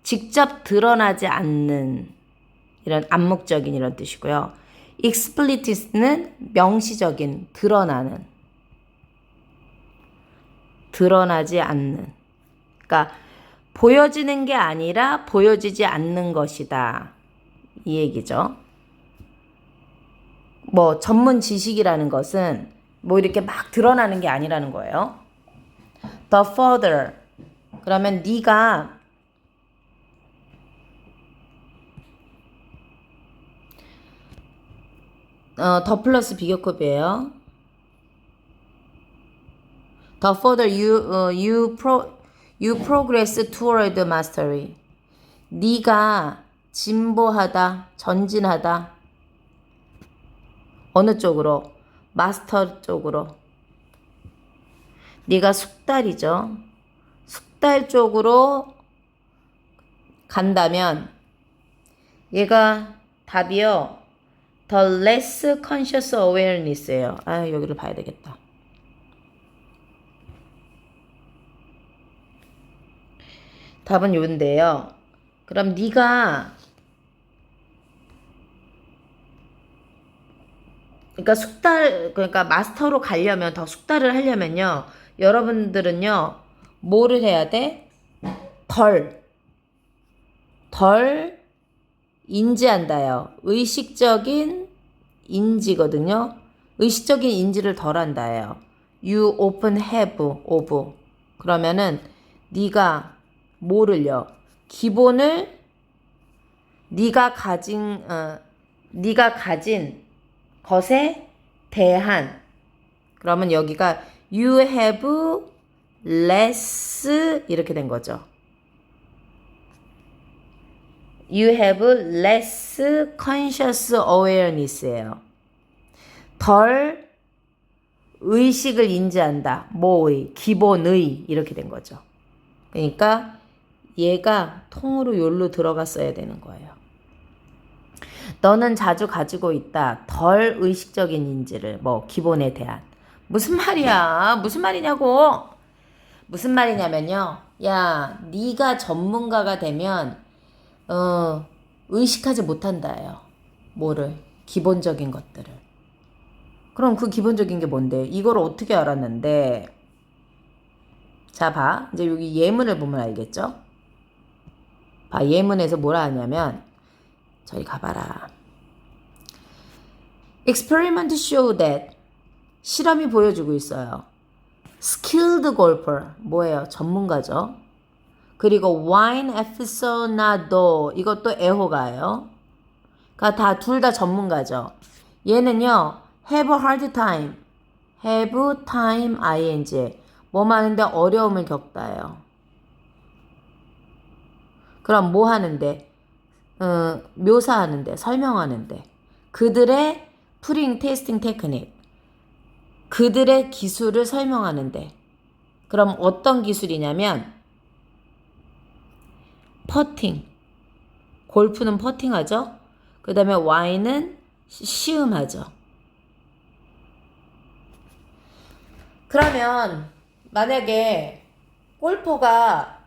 직접 드러나지 않는 이런 암묵적인 이런 뜻이고요. explicit는 명시적인 드러나지 않는. 그러니까 보여지는 게 아니라 보여지지 않는 것이다. 이 얘기죠. 뭐 전문 지식이라는 것은 뭐 이렇게 막 드러나는 게 아니라는 거예요. The further. 그러면 네가 더 플러스 비교급이에요. The further you progress toward mastery. 네가 진보하다, 전진하다. 어느 쪽으로? 마스터 쪽으로. 네가 숙달이죠. 숙달 쪽으로 간다면 얘가 답이요. The less conscious awareness예요. 아, 여기를 봐야 되겠다. 답은 요인데요. 그럼 네가 그러니까 마스터로 가려면 더 숙달을 하려면요. 여러분들은요. 뭐를 해야 돼? 덜 인지한다요. 의식적인 인지거든요. 의식적인 인지를 덜 한다예요. You often have of. 그러면은 네가 뭐를요? 기본을 네가 가진 것에 대한. 그러면 여기가 you have less 이렇게 된 거죠. You have less conscious awareness예요. 덜 의식을 인지한다. 뭐의? 기본의 이렇게 된 거죠. 그러니까 얘가 통으로 요로 들어갔어야 되는 거예요. 너는 자주 가지고 있다. 덜 의식적인 인지를 뭐 기본에 대한. 무슨 말이야? 무슨 말이냐고. 무슨 말이냐면요. 야, 네가 전문가가 되면 의식하지 못한다예요. 뭐를? 기본적인 것들을. 그럼 그 기본적인 게 뭔데? 이걸 어떻게 알았는데? 자, 봐. 이제 여기 예문을 보면 알겠죠? 봐, 예문에서 뭐라 하냐면 저리 가봐라. Experiment show that 실험이 보여주고 있어요. Skilled golfer 뭐예요? 전문가죠. 그리고 wine aficionado 이것도 애호가예요. 그러니까 둘 다 전문가죠. 얘는요. have a hard time. have time ing 뭐 하는데 어려움을 겪다예요. 그럼 뭐 하는데? 묘사하는데, 설명하는데. 그들의 프링 테스팅 테크닉. 그들의 기술을 설명하는데. 그럼 어떤 기술이냐면 퍼팅. 골프는 퍼팅하죠. 그 다음에 와인은 시음하죠. 그러면 만약에 골퍼가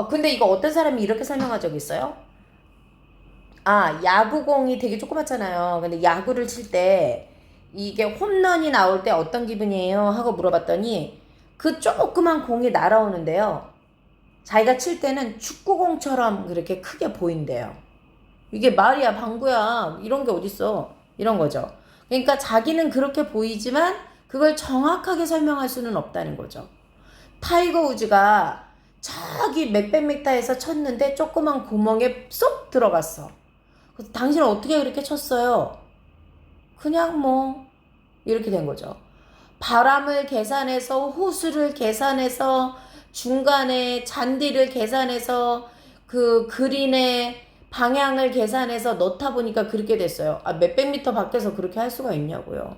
근데 이거 어떤 사람이 이렇게 설명한 적 있어요? 아, 야구공이 되게 조그맣잖아요. 근데 야구를 칠 때 이게 홈런이 나올 때 어떤 기분이에요? 하고 물어봤더니 그 조그만 공이 날아오는데요. 자기가 칠 때는 축구공처럼 그렇게 크게 보인대요. 이게 말이야, 방구야. 이런 게 어딨어. 이런 거죠. 그러니까 자기는 그렇게 보이지만 그걸 정확하게 설명할 수는 없다는 거죠. 타이거 우즈가 저기 몇백 미터에서 쳤는데 조그만 구멍에 쏙 들어갔어. 그래서 당신은 어떻게 그렇게 쳤어요? 그냥 뭐 이렇게 된 거죠. 바람을 계산해서 호수를 계산해서 중간에 잔디를 계산해서 그 그린의 방향을 계산해서 넣다 보니까 그렇게 됐어요. 아, 몇백 미터 밖에서 그렇게 할 수가 있냐고요.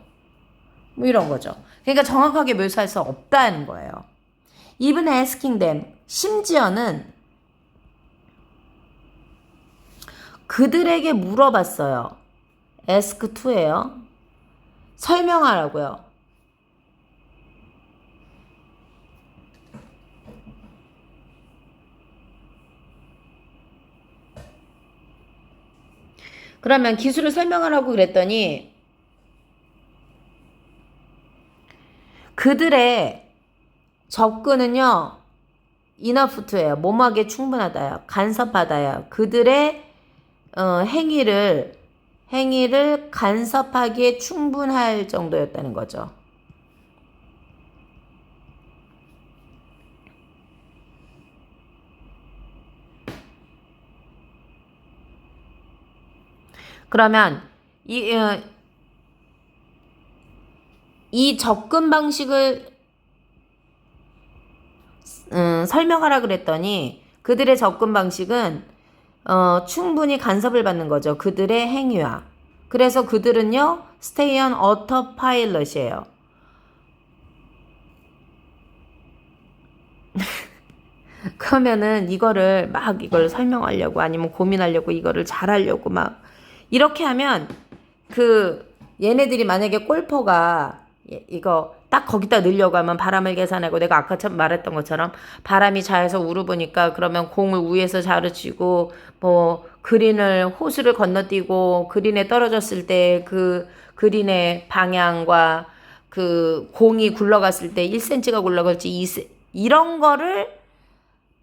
뭐 이런 거죠. 그러니까 정확하게 묘사할 수 없다는 거예요. Even asking them. 심지어는 그들에게 물어봤어요. ask to예요. 설명하라고요. 그러면 기술을 설명하라고 그랬더니 그들의 접근은요. enough to예요. 뭐뭐하기에 충분하다요. 간섭하다요. 그들의 행위를 간섭하기에 충분할 정도였다는 거죠. 그러면 이 접근 방식을 설명하라 그랬더니 그들의 접근 방식은 충분히 간섭을 받는 거죠. 그들의 행위와. 그래서 그들은요, stay on autopilot이에요. 그러면은 이거를 설명하려고 아니면 고민하려고 이거를 잘하려고 막 이렇게 하면 얘네들이 만약에 골퍼가 이거 딱 거기다 넣으려고 하면 바람을 계산하고 내가 아까 말했던 것처럼 바람이 좌에서 우로 보니까 그러면 공을 위에서 좌로 치고 뭐 그린을 호수를 건너뛰고 그린에 떨어졌을 때 그 그린의 방향과 그 공이 굴러갔을 때 1cm가 굴러갈지 이런 거를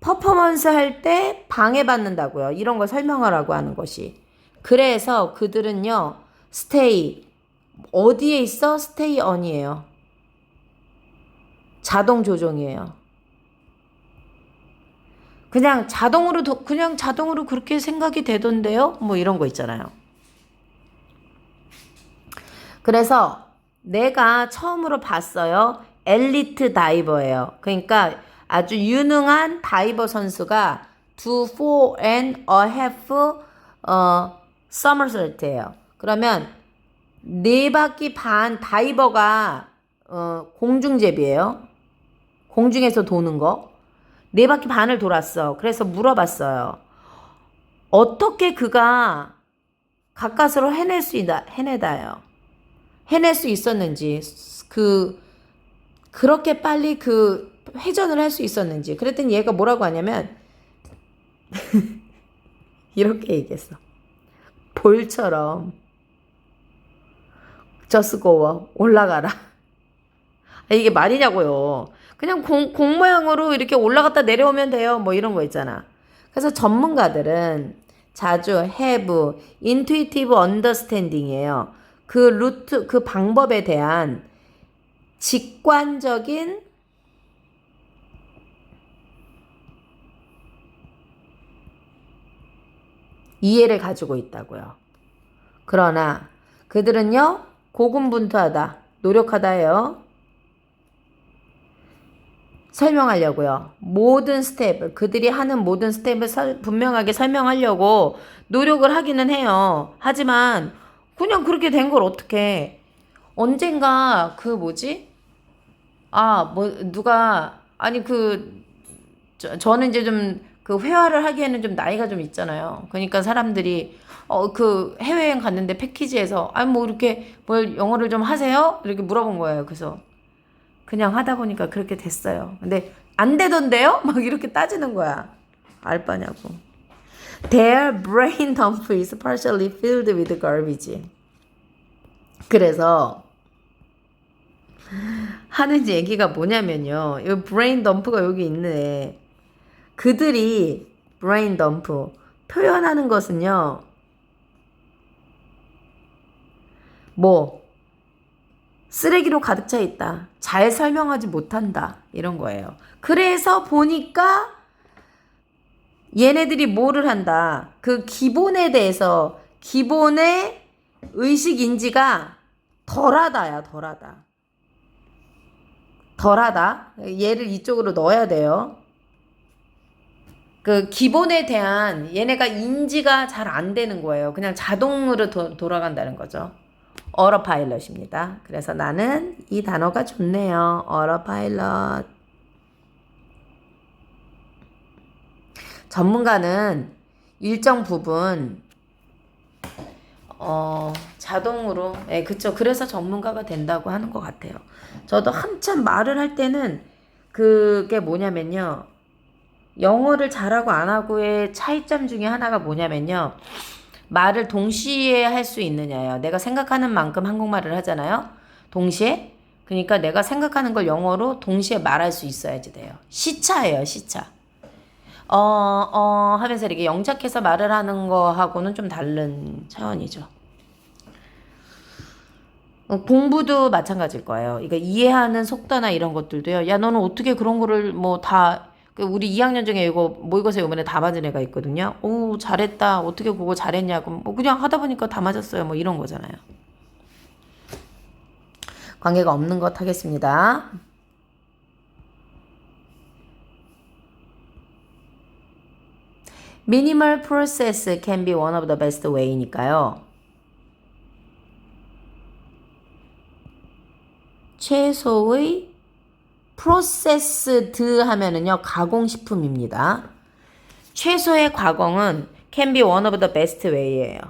퍼포먼스 할 때 방해받는다고요. 이런 걸 설명하라고 하는 것이. 그래서 그들은요. stay 어디에 있어? stay on이에요. 자동 조종이에요. 그냥 자동으로 그렇게 생각이 되던데요? 뭐 이런 거 있잖아요. 그래서 내가 처음으로 봤어요. 엘리트 다이버예요. 그러니까 아주 유능한 다이버 선수가 do 4 and a half somersault예요. 그러면 4바퀴 반 다이버가 공중제비예요. 공중에서 도는 거. 4바퀴 반을 돌았어. 그래서 물어봤어요. 어떻게 그가 가까스로 해내다요. 해낼 수 있었는지, 그렇게 빨리 회전을 할 수 있었는지. 그랬더니 얘가 뭐라고 하냐면, 이렇게 얘기했어. 볼처럼, just go, 올라가라. 이게 말이냐고요. 그냥 공 모양으로 이렇게 올라갔다 내려오면 돼요. 뭐 이런 거 있잖아. 그래서 전문가들은 자주 have intuitive understanding이에요. 그 방법에 대한 직관적인 이해를 가지고 있다고요. 그러나 그들은요, 고군분투하다, 노력하다예요. 설명하려고요. 모든 스텝, 그들이 하는 모든 스텝을 분명하게 설명하려고 노력을 하기는 해요. 하지만 그냥 그렇게 된 걸 어떡해. 언젠가 저는 이제 좀 회화를 하기에는 좀 나이가 좀 있잖아요. 그러니까 사람들이 해외여행 갔는데 패키지에서 뭐 이렇게 뭘 영어를 좀 하세요? 이렇게 물어본 거예요. 그래서 그냥 하다 보니까 그렇게 됐어요. 근데 안 되던데요? 막 이렇게 따지는 거야. 알바냐고. Their brain dump is partially filled with garbage. 그래서 하는 얘기가 뭐냐면요. 이 brain dump가 여기 있네. 그들이 brain dump 표현하는 것은요. 쓰레기로 가득 차 있다. 잘 설명하지 못한다. 이런 거예요. 그래서 보니까 얘네들이 뭐를 한다. 그 기본에 대해서 기본의 의식 인지가 덜하다야. 덜하다. 얘를 이쪽으로 넣어야 돼요. 그 기본에 대한 얘네가 인지가 잘 안 되는 거예요. 그냥 자동으로 돌아간다는 거죠. autopilot입니다. 그래서 나는 이 단어가 좋네요. autopilot. 전문가는 일정 부분 자동으로, 그쵸. 그래서 전문가가 된다고 하는 것 같아요. 저도 한참 말을 할 때는 그게 뭐냐면요. 영어를 잘하고 안 하고의 차이점 중에 하나가 뭐냐면요. 말을 동시에 할 수 있느냐요. 내가 생각하는 만큼 한국말을 하잖아요. 동시에. 그러니까 내가 생각하는 걸 영어로 동시에 말할 수 있어야지 돼요. 시차예요, 시차. 하면서 이렇게 영작해서 말을 하는 거하고는 좀 다른 차원이죠. 공부도 마찬가지일 거예요. 이거 이해하는 속도나 이런 것들도요. 야, 너는 어떻게 그런 거를 뭐 다, 우리 2학년 중에 이거 모의고사 이번에 다 맞은 애가 있거든요. 오, 잘했다. 어떻게 그거 잘했냐고. 뭐 그냥 하다 보니까 다 맞았어요. 뭐 이런 거잖아요. 관계가 없는 것 하겠습니다. Minimal process can be one of the best way니까요. 최소의 processed 하면은요, 가공식품입니다. 최소의 가공은 can be one of the best way예요.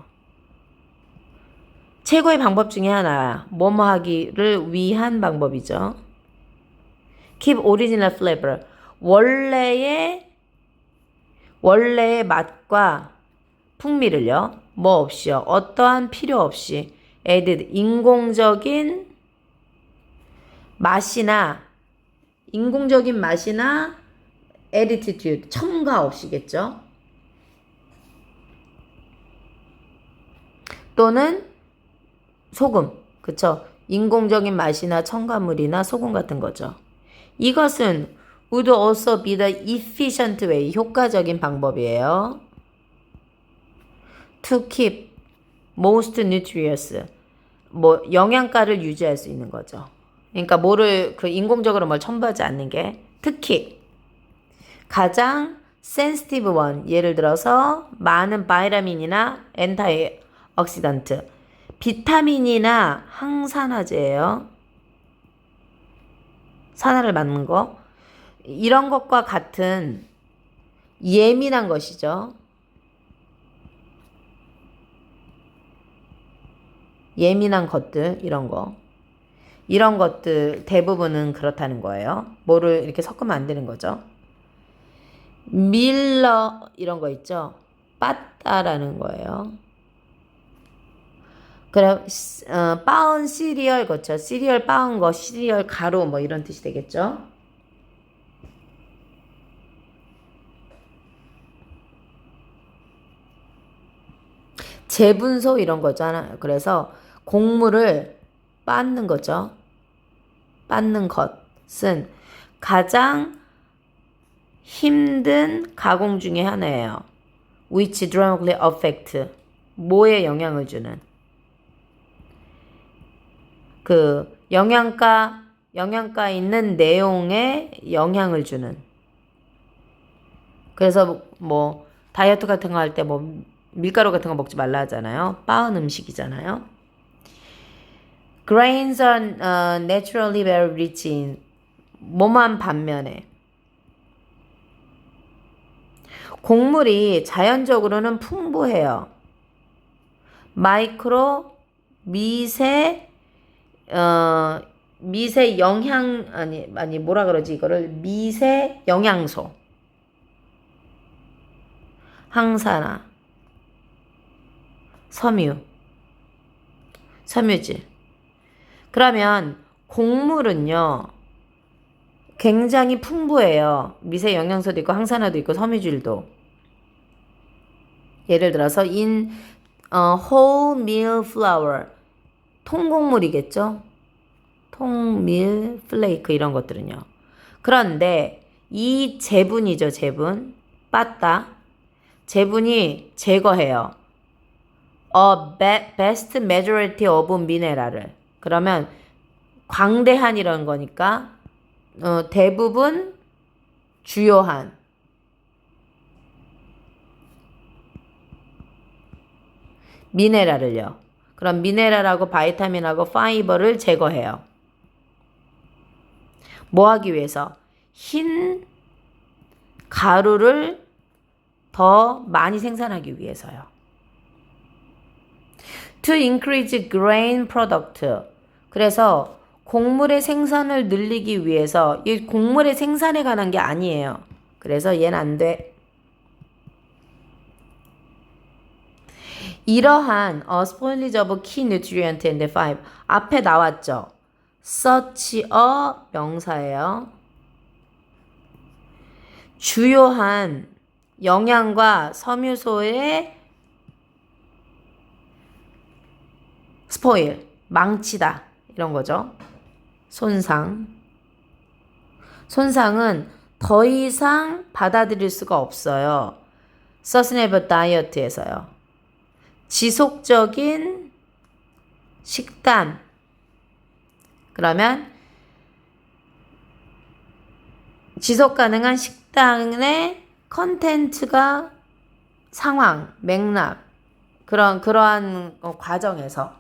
최고의 방법 중에 하나, 뭐뭐 하기를 위한 방법이죠. Keep original flavor. 원래의 맛과 풍미를요, 뭐 없이요, 어떠한 필요 없이 added, 인공적인 맛이나 attitude, 첨가 없이겠죠. 또는 소금, 그쵸? 인공적인 맛이나 첨가물이나 소금 같은 거죠. 이것은 would also be the efficient way, 효과적인 방법이에요. To keep most nutrients, 뭐 영양가를 유지할 수 있는 거죠. 그러니까 인공적으로 뭘 첨부하지 않는 게, 특히 가장 sensitive one, 예를 들어서 많은 바이타민이나 엔타이옥시던트, 비타민이나 항산화제예요. 산화를 막는 거. 이런 것과 같은 예민한 것이죠. 예민한 것들, 이런 거. 이런 것들 대부분은 그렇다는 거예요. 뭐를 이렇게 섞으면 안 되는 거죠. 밀러 이런 거 있죠. 빠따라는 거예요. 그럼 빻은 시리얼 그렇죠. 시리얼 빻은 거, 시리얼 가루 뭐 이런 뜻이 되겠죠. 재분소 이런 거잖아요. 그래서 곡물을 빻는 거죠. 빻는 것은 가장 힘든 가공 중에 하나예요. Which dramatically affect, 뭐에 영향을 주는, 그 영양가 있는 내용에 영향을 주는. 그래서 뭐 다이어트 같은 거 할 때 뭐 밀가루 같은 거 먹지 말라 하잖아요. 빻은 음식이잖아요. Grains are naturally very rich in, 뭐만 반면에 곡물이 자연적으로는 풍부해요. 마이크로, 미세 영양, 뭐라 그러지 이거를, 미세 영양소, 항산화, 섬유질. 그러면 곡물은요, 굉장히 풍부해요. 미세 영양소도 있고 항산화도 있고 섬유질도. 예를 들어서 in whole meal flour, 통곡물이겠죠. 통밀 플레이크 이런 것들은요. 그런데 이 제분이죠. 제분. 빠따. 제분이 제거해요. best majority of mineral을. 그러면 광대한 이런 거니까 대부분 주요한 미네랄을요. 그럼 미네랄하고 바이타민하고 파이버를 제거해요. 뭐 하기 위해서? 흰 가루를 더 많이 생산하기 위해서요. To increase grain product. 그래서 곡물의 생산을 늘리기 위해서, 이 곡물의 생산에 관한 게 아니에요. 그래서 얘는 안 돼. 이러한 spoilage of key nutrient in the five. 앞에 나왔죠. such a 명사예요. 주요한 영양과 섬유소의 spoil, 망치다 이런 거죠. 손상. 손상은 더 이상 받아들일 수가 없어요. Sustainable Diet에서요. 지속적인 식단. 그러면 지속 가능한 식단의 컨텐츠가 상황, 맥락, 그러한 과정에서.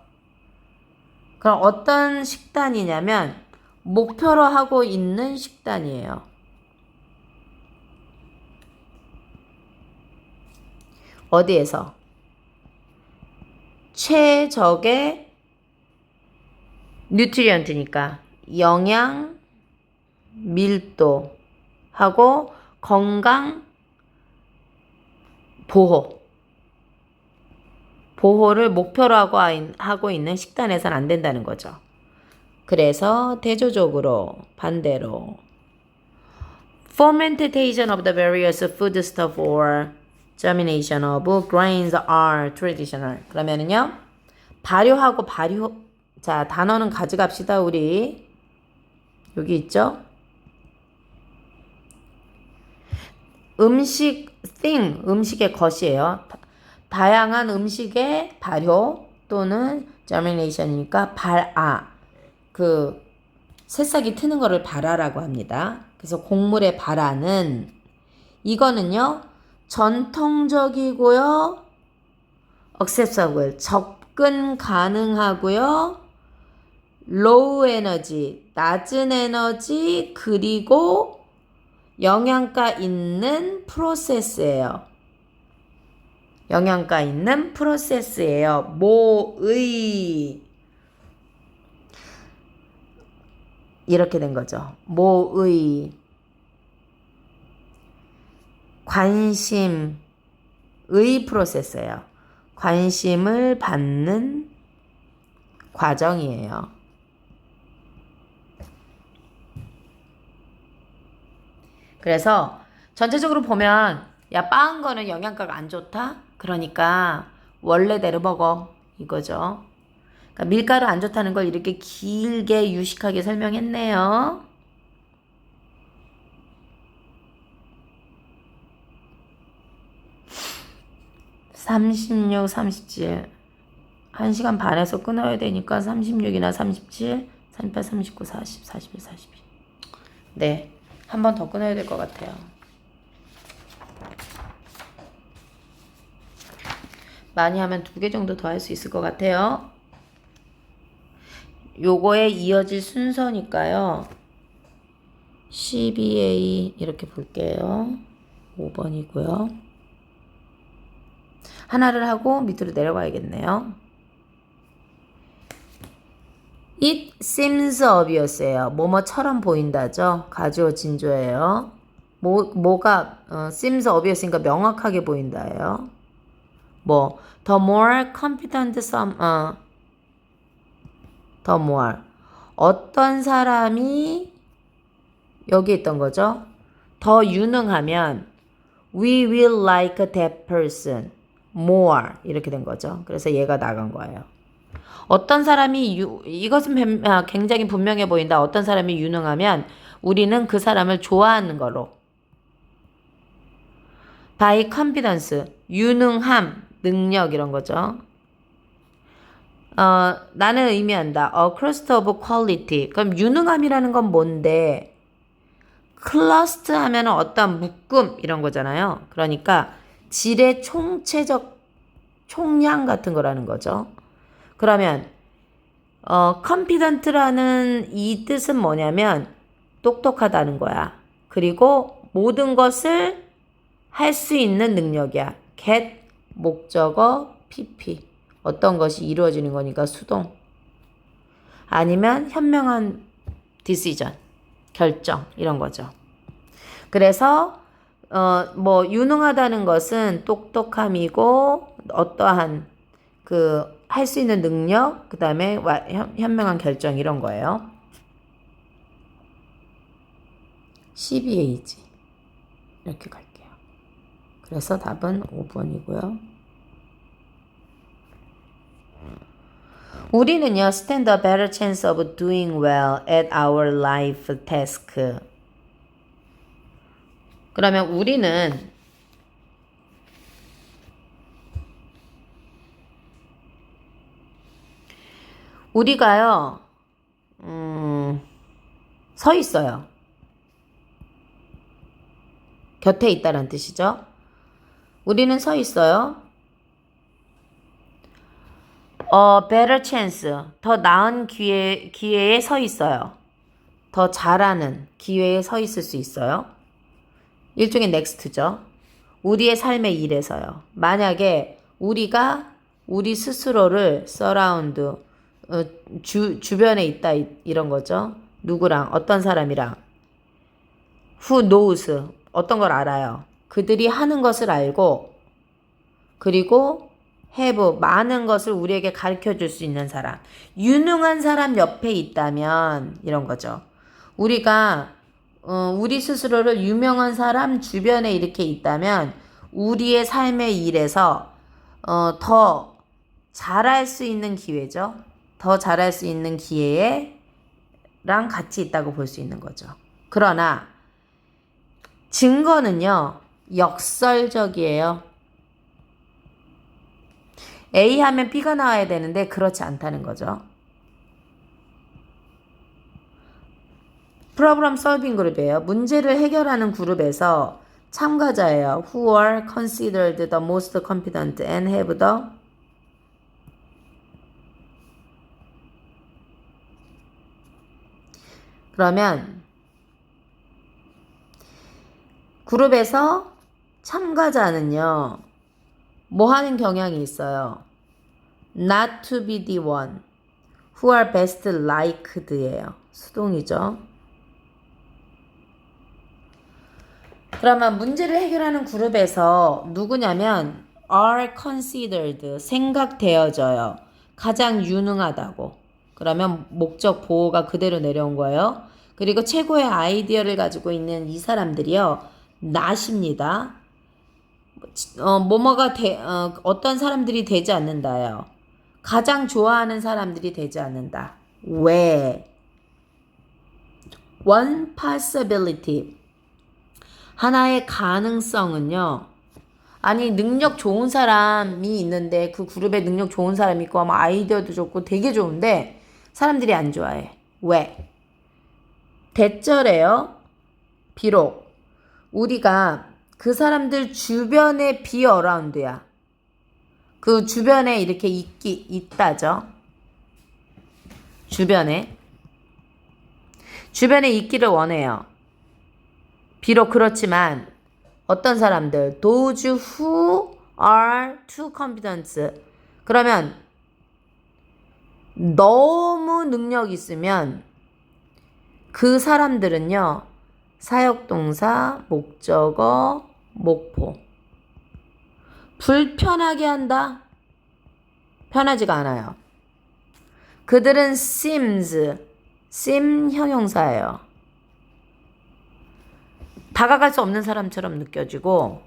그럼 어떤 식단이냐면 목표로 하고 있는 식단이에요. 어디에서? 최적의 뉴트리언트니까 영양, 밀도 하고 건강, 보호를 목표로 하고 있는 식단에선 안 된다는 거죠. 그래서 대조적으로 반대로 fermentation of the various foodstuff or germination of grains are traditional. 그러면은요. 발효하고 자, 단어는 가져갑시다, 우리. 여기 있죠? 음식의 것이에요. 다양한 음식의 발효 또는 germination이니까 새싹이 트는 거를 발화라고 합니다. 그래서 곡물의 발화는 이거는요. 전통적이고요. acceptable, 접근 가능하고요. low 에너지, 낮은 에너지, 그리고 영양가 있는 프로세스예요. 영양가 있는 프로세스예요. 모의 이렇게 된 거죠. 모의 관심의 프로세스예요. 관심을 받는 과정이에요. 그래서 전체적으로 보면 야, 빠은 거는 영양가가 안 좋다? 그러니까 원래대로 먹어 이거죠. 그러니까 밀가루 안 좋다는 걸 이렇게 길게 유식하게 설명했네요. (36, 37) 1시간 반에서 끊어야 되니까 36이나 37, 38, 39, 40, 41, 42. 네, 한 번 더 끊어야 될 것 같아요. 많이 하면 2개 정도 더 할 수 있을 것 같아요. 요거에 이어질 순서니까요. 12A 이렇게 볼게요. 5번이고요. 하나를 하고 밑으로 내려가야겠네요. It seems obvious예요. 뭐뭐처럼 보인다죠. 가주어 진조예요. 뭐가 seems obvio니까 명확하게 보인다예요. the more competent the more 어떤 사람이 여기 있던 거죠. 더 유능하면 we will like that person more 이렇게 된 거죠. 그래서 얘가 나간 거예요. 어떤 사람이 이것은 굉장히 분명해 보인다. 어떤 사람이 유능하면 우리는 그 사람을 좋아하는 거로. by competence 유능함, 능력 이런 거죠. 나는 의미한다. a cluster of quality. 그럼 유능함이라는 건 뭔데? 클러스트 하면 어떤 묶음 이런 거잖아요. 그러니까 질의 총량 같은 거라는 거죠. 그러면 confident라는 이 뜻은 뭐냐면 똑똑하다는 거야. 그리고 모든 것을 할 수 있는 능력이야. get 목적어 pp 어떤 것이 이루어지는 거니까 수동. 아니면 현명한 decision 결정 이런 거죠. 그래서 뭐 유능하다는 것은 똑똑함이고 어떠한 그 할 수 있는 능력 그다음에 현명한 결정 이런 거예요. 12A지 이렇게 갈게요. 그래서 답은 5번이고요. 우리는요, stand a better chance of doing well at our life task. 그러면 우리는 우리가요, 서 있어요. 곁에 있다는 뜻이죠. 우리는 서 있어요. better chance, 더 나은 기회에 서 있어요. 더 잘하는 기회에 서 있을 수 있어요. 일종의 next죠. 우리의 삶의 일에서요. 만약에 우리가 우리 스스로를 surround, 주변에 있다 이런 거죠. 누구랑 어떤 사람이랑 who knows 어떤 걸 알아요. 그들이 하는 것을 알고 그리고 have 많은 것을 우리에게 가르쳐 줄 수 있는 사람. 유능한 사람 옆에 있다면 이런 거죠. 우리가 우리 스스로를 유명한 사람 주변에 이렇게 있다면 우리의 삶의 일에서 더 잘할 수 있는 기회죠. 더 잘할 수 있는 기회랑 같이 있다고 볼 수 있는 거죠. 그러나 증거는요. 역설적이에요. A 하면 B가 나와야 되는데 그렇지 않다는 거죠. 프로그램 솔빙 그룹이에요. 문제를 해결하는 그룹에서 참가자예요. Who are considered the most competent and have the 그러면 그룹에서 참가자는요. 뭐 하는 경향이 있어요? Not to be the one who are best liked예요. 수동이죠. 그러면 문제를 해결하는 그룹에서 누구냐면 are considered 생각되어져요. 가장 유능하다고. 그러면 목적 보호가 그대로 내려온 거예요. 그리고 최고의 아이디어를 가지고 있는 이 사람들이요. not입니다. 뭐뭐가 어떤 사람들이 되지 않는다요. 가장 좋아하는 사람들이 되지 않는다. 왜? One possibility. 하나의 가능성은요. 아니 능력 좋은 사람이 있는데 그 그룹에 능력 좋은 사람이 있고 아마 아이디어도 좋고 되게 좋은데 사람들이 안 좋아해. 왜? 대절해요. 비록 우리가 그 사람들 주변에 be around야. 그 주변에 이렇게 있다죠. 주변에 있기를 원해요. 비록 그렇지만 어떤 사람들 those who are too competent 그러면 너무 능력 있으면 그 사람들은요. 사역동사, 목적어, 목포 불편하게 한다? 편하지가 않아요. 그들은 seem 형용사예요. 다가갈 수 없는 사람처럼 느껴지고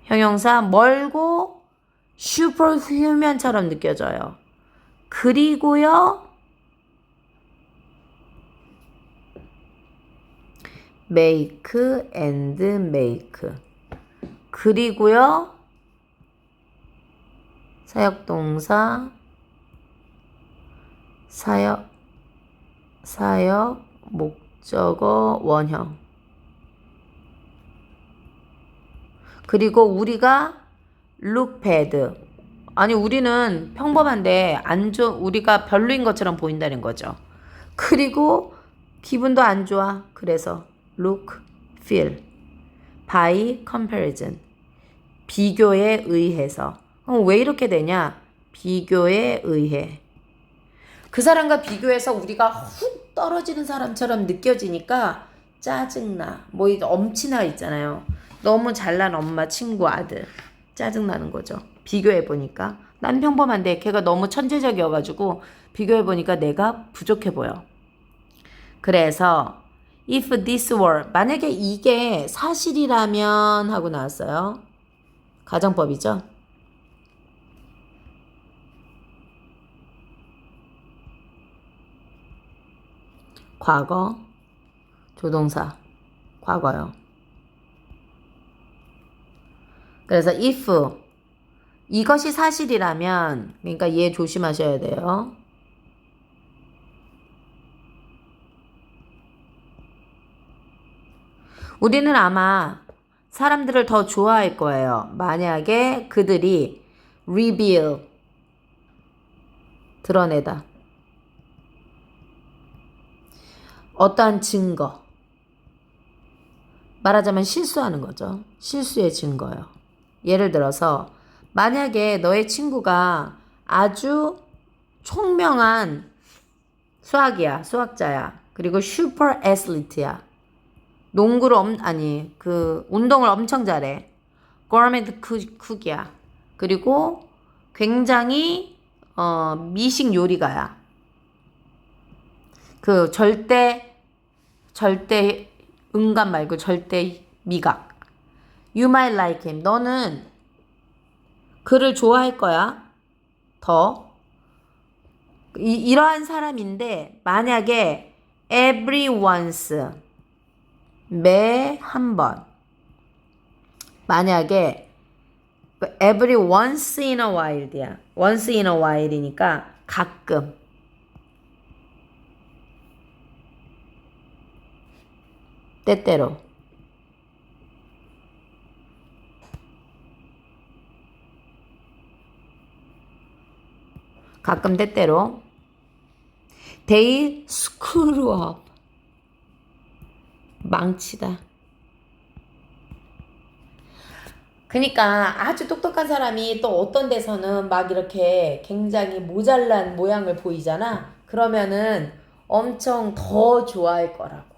형용사 멀고 슈퍼휴먼처럼 느껴져요. 그리고요. make and make 그리고요. 사역동사 사역 목적어 원형 그리고 우리가 look bad. 아니 우리는 평범한데 우리가 별로인 것처럼 보인다는 거죠. 그리고 기분도 안 좋아. 그래서 look, feel. by comparison. 비교에 의해서. 왜 이렇게 되냐? 비교에 의해. 그 사람과 비교해서 우리가 훅 떨어지는 사람처럼 느껴지니까 짜증나. 뭐 엄친아 있잖아요. 너무 잘난 엄마, 친구, 아들. 짜증나는 거죠. 비교해보니까. 난 평범한데 걔가 너무 천재적이어가지고 비교해보니까 내가 부족해 보여. 그래서 if this were, 만약에 이게 사실이라면 하고 나왔어요. 가정법이죠. 과거, 조동사, 과거요. 그래서 if 이것이 사실이라면, 그러니까 얘 조심하셔야 돼요. 우리는 아마 사람들을 더 좋아할 거예요. 만약에 그들이 reveal, 드러내다. 어떠한 증거. 말하자면 실수하는 거죠. 실수의 증거요. 예를 들어서 만약에 너의 친구가 아주 총명한 수학자야. 그리고 슈퍼 애슬리트야. 농구를 운동을 엄청 잘해. 고르메트 쿡이야. 그리고 굉장히 미식 요리가야. 그 절대 음감 말고 절대 미각. You might like him. 너는 그를 좋아할 거야. 더. 이러한 사람인데 만약에 every once 매 한 번 만약에 every once in a while야. once in a while이니까 가끔. 때때로. 가끔 때때로. They screw up. 망치다. 그러니까 아주 똑똑한 사람이 또 어떤 데서는 막 이렇게 굉장히 모자란 모양을 보이잖아. 그러면은 엄청 더 좋아할 거라고.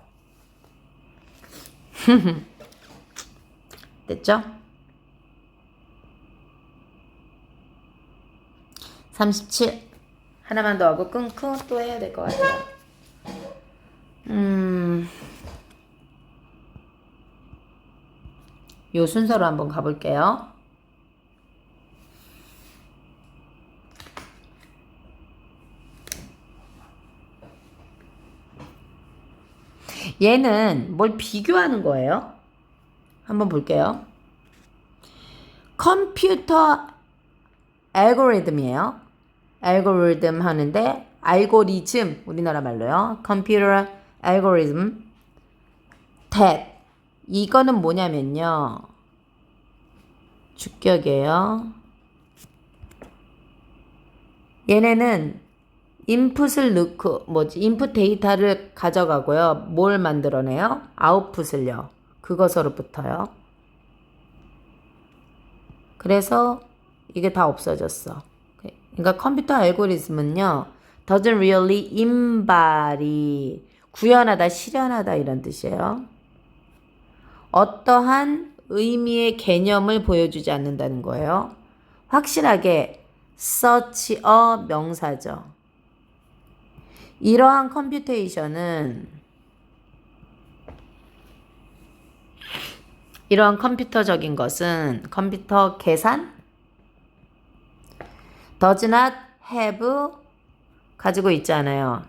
됐죠? 37. 하나만 더 하고 끊고 또 해야 될 것 같아요. 요 순서로 한번 가볼게요. 얘는 뭘 비교하는 거예요? 한번 볼게요. 컴퓨터 알고리즘이에요. 알고리즘 하는데 알고리즘 우리나라 말로요. 컴퓨터 알고리즘 that 이거는 뭐냐면요. 주격이에요. 얘네는 인풋을 넣고 인풋 데이터를 가져가고요. 뭘 만들어내요? 아웃풋을요. 그것으로부터요. 그래서 이게 다 없어졌어. 그러니까 컴퓨터 알고리즘은요. doesn't really embody 구현하다, 실현하다 이런 뜻이에요. 어떠한 의미의 개념을 보여주지 않는다는 거예요. 확실하게 such a 명사죠. 이러한 이러한 컴퓨터적인 것은 컴퓨터 계산 does not have 가지고 있잖아요.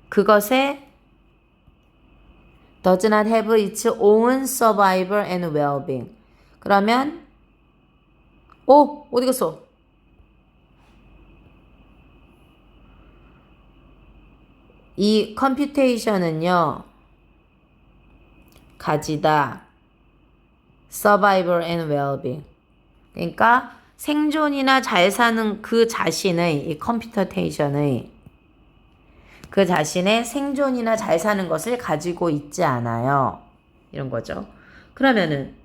그것에 does not have its own survival and well-being. 그러면 어디 갔어? 이 컴퓨테이션은요. 가지다 survival and well-being. 그러니까 생존이나 잘 사는 그 자신의 이 컴퓨터테이션의 그 자신의 생존이나 잘 사는 것을 가지고 있지 않아요. 이런 거죠. 그러면은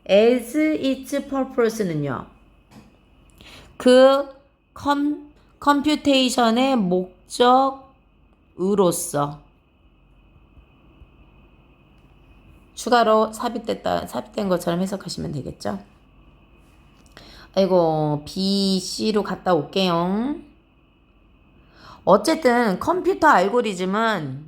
as its purpose는요. 그 컴퓨테이션의 목적으로서 추가로 삽입된 것처럼 해석하시면 되겠죠. 아이고, B, C로 갔다 올게요. 어쨌든 컴퓨터 알고리즘은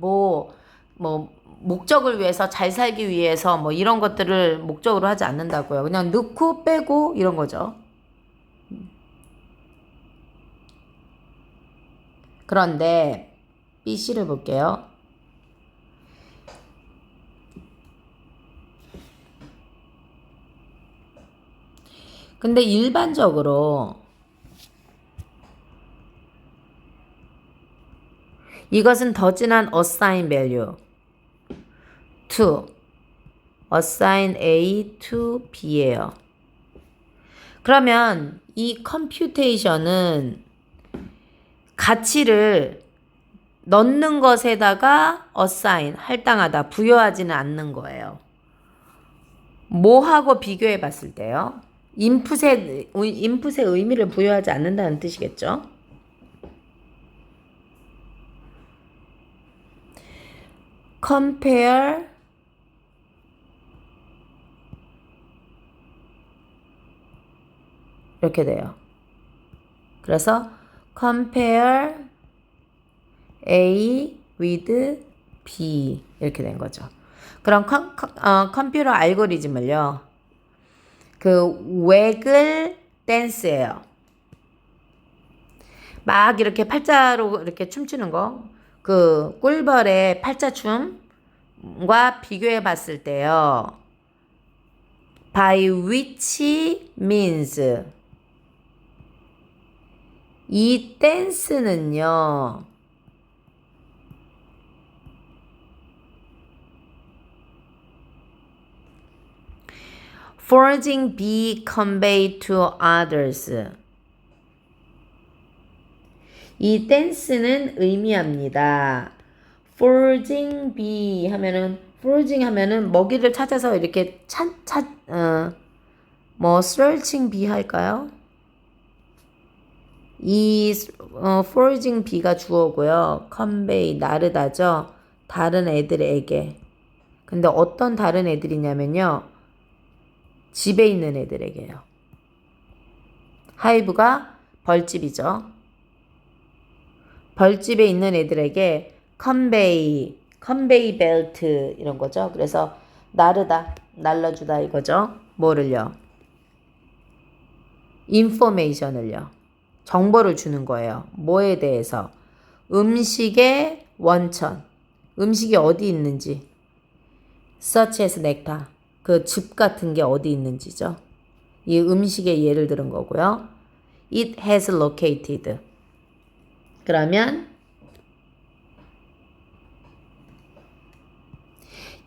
목적을 위해서 잘 살기 위해서 뭐 이런 것들을 목적으로 하지 않는다고요. 그냥 넣고 빼고 이런 거죠. 그런데 B, C를 볼게요. 근데 일반적으로 이것은 더 진한 assign value to assign A to B예요. 그러면 이 컴퓨테이션은 가치를 넣는 것에다가 assign, 할당하다, 부여하지는 않는 거예요. 뭐하고 비교해 봤을 때요? 인풋의 의미를 부여하지 않는다는 뜻이겠죠? compare 이렇게 돼요. 그래서 compare A with B 이렇게 된 거죠. 그럼 컴퓨터 알고리즘을요. 그 웨글 댄스예요. 막 이렇게 팔자로 이렇게 춤추는 거. 그 꿀벌의 팔자춤과 비교해 봤을 때요. by which means 이 댄스는요. forging be conveyed to others. 이 댄스는 의미합니다. forging be 하면은 forging 하면은 먹이를 찾아서 이렇게 searching be 할까요? 이 foraging be가 주어고요. convey 나르다죠. 다른 애들에게. 근데 어떤 다른 애들이냐면요. 집에 있는 애들에게요. 하이브가 벌집이죠. 벌집에 있는 애들에게 convey belt 이런 거죠. 그래서 나르다, 날라주다 이거죠. 뭐를요? information을요. 정보를 주는 거예요. 뭐에 대해서? 음식의 원천. 음식이 어디 있는지. such as nectar. 그 즙 같은 게 어디 있는지죠. 이 음식의 예를 들은 거고요. It has located. 그러면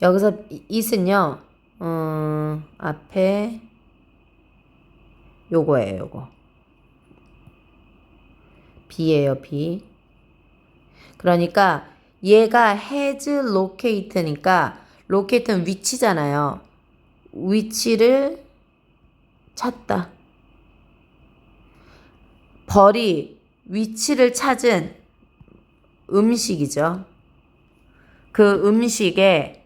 여기서 it은요. 앞에 요거예요. 요거. B예요. B. 그러니까 얘가 has locate니까 locate는 위치잖아요. 위치를 찾다. 벌이 위치를 찾은 음식이죠. 그 음식에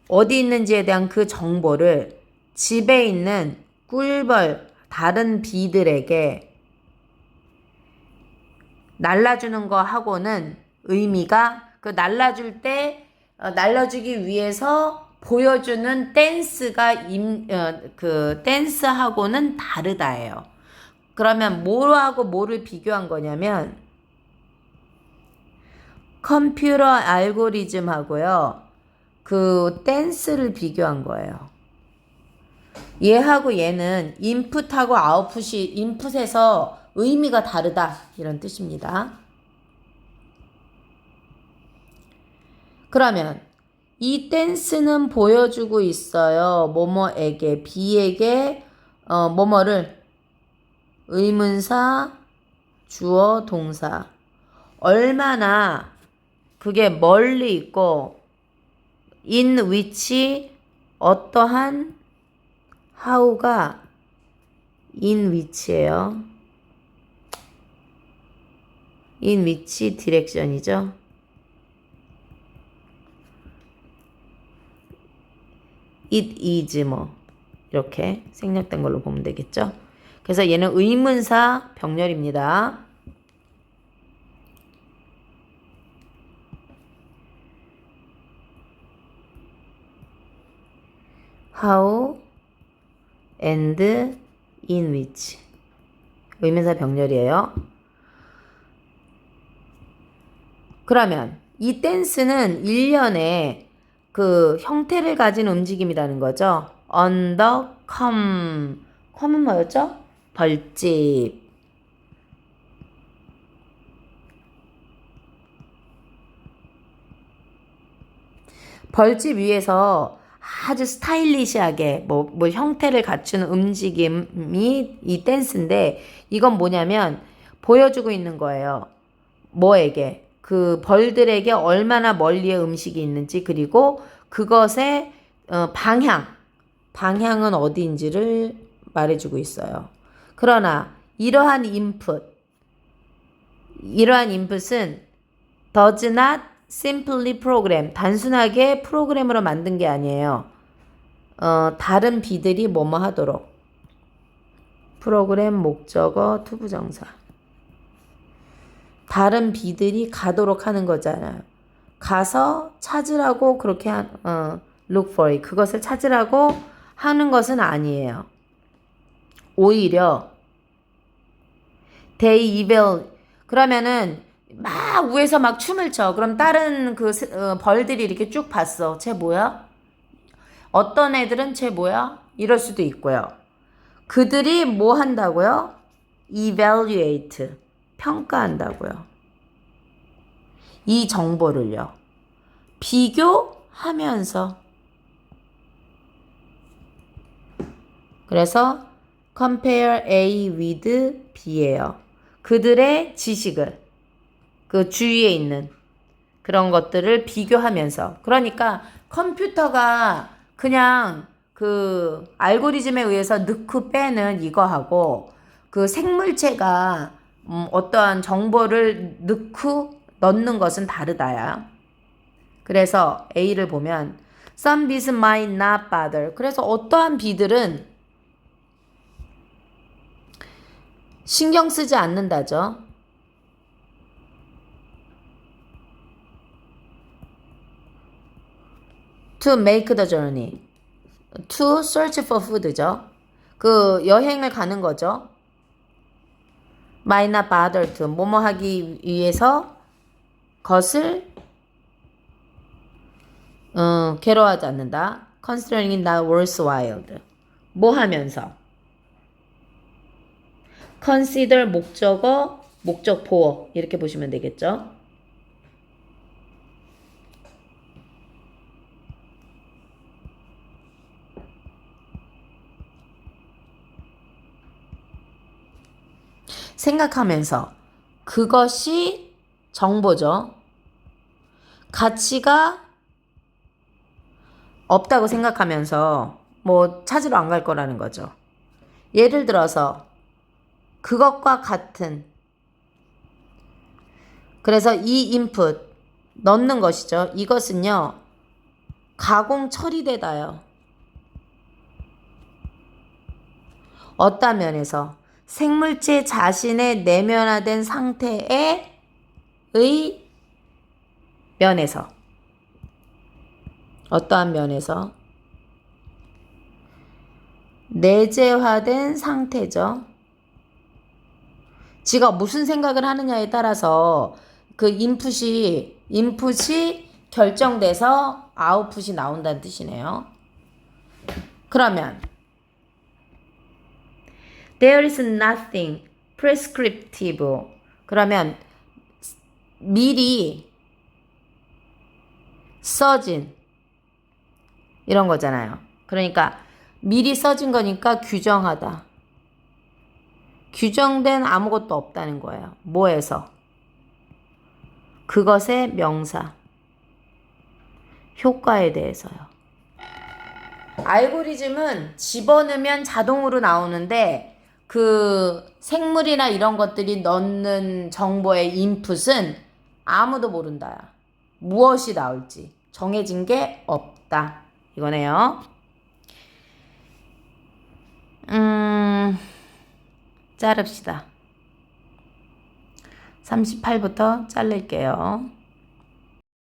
어디 있는지에 대한 그 정보를 집에 있는 꿀벌 다른 비들에게 날라주는 거 하고는 의미가 그 날라줄 때 날라주기 위해서 보여주는 댄스가 그 댄스하고는 다르다예요. 그러면 뭐하고 뭐를 비교한 거냐면 컴퓨터 알고리즘하고요. 그 댄스를 비교한 거예요. 얘하고 얘는 인풋하고 아웃풋이 인풋에서 의미가 다르다 이런 뜻입니다. 그러면 이 댄스는 보여주고 있어요. 뭐뭐에게 B에게 뭐뭐를 의문사, 주어, 동사. 얼마나 그게 멀리 있고 in which 어떠한 how가 in which예요. in which direction이죠. it is 뭐 이렇게 생략된 걸로 보면 되겠죠. 그래서 얘는 의문사 병렬입니다. how and in which 의문사 병렬이에요. 그러면 이 댄스는 일련의 그 형태를 가진 움직임이라는 거죠. on the com은 뭐였죠? 벌집. 벌집 위에서 아주 스타일리시하게 뭐 형태를 갖추는 움직임이 이 댄스인데 이건 뭐냐면 보여주고 있는 거예요. 뭐에게? 그 벌들에게 얼마나 멀리에 음식이 있는지 그리고 그것의 방향은 어디인지를 말해주고 있어요. 그러나 이러한 인풋은 does not simply program, 단순하게 프로그램으로 만든 게 아니에요. 다른 비들이 뭐뭐 하도록. 프로그램 목적어 투부정사. 다른 비들이 가도록 하는 거잖아요. 가서 찾으라고 그렇게 look for it. 그것을 찾으라고 하는 것은 아니에요. 오히려 they 그러면은 막 위에서 막 춤을 춰. 그럼 다른 벌들이 이렇게 쭉 봤어. 쟤 뭐야? 어떤 애들은 쟤 뭐야? 이럴 수도 있고요. 그들이 뭐 한다고요? evaluate. 평가한다고요. 이 정보를요. 비교하면서. 그래서 compare A with B예요. 그들의 지식을 그 주위에 있는 그런 것들을 비교하면서. 그러니까 컴퓨터가 그냥 그 알고리즘에 의해서 넣고 빼는 이거하고 그 생물체가 어떠한 정보를 넣는 것은 다르다야. 그래서 A를 보면 some bees might not bother. 그래서 어떠한 비들은 신경 쓰지 않는다죠. to make the journey. to search for food죠. 그 여행을 가는 거죠. might not bother to. 뭐뭐 하기 위해서 것을 괴로워하지 않는다. considering not worthwhile. 뭐 하면서. consider 목적어, 목적 보어 이렇게 보시면 되겠죠. 생각하면서. 그것이 정보죠. 가치가 없다고 생각하면서 뭐 찾으러 안 갈 거라는 거죠. 예를 들어서 그것과 같은. 그래서 이 인풋 넣는 것이죠. 이것은요. 가공 처리되다요. 어떤 면에서 생물체 자신의 내면화된 상태의 면에서. 어떠한 면에서 내재화된 상태죠. 지가 무슨 생각을 하느냐에 따라서 그 인풋이 결정돼서 아웃풋이 나온다는 뜻이네요. 그러면 there is nothing prescriptive. 그러면 미리 써진 이런 거잖아요. 그러니까 미리 써진 거니까 규정하다. 규정된 아무것도 없다는 거예요. 뭐에서? 그것의 명사. 효과에 대해서요. 알고리즘은 집어넣으면 자동으로 나오는데 그 생물이나 이런 것들이 넣는 정보의 인풋은 아무도 모른다. 무엇이 나올지 정해진 게 없다. 이거네요. 자릅시다. 38부터 자를게요.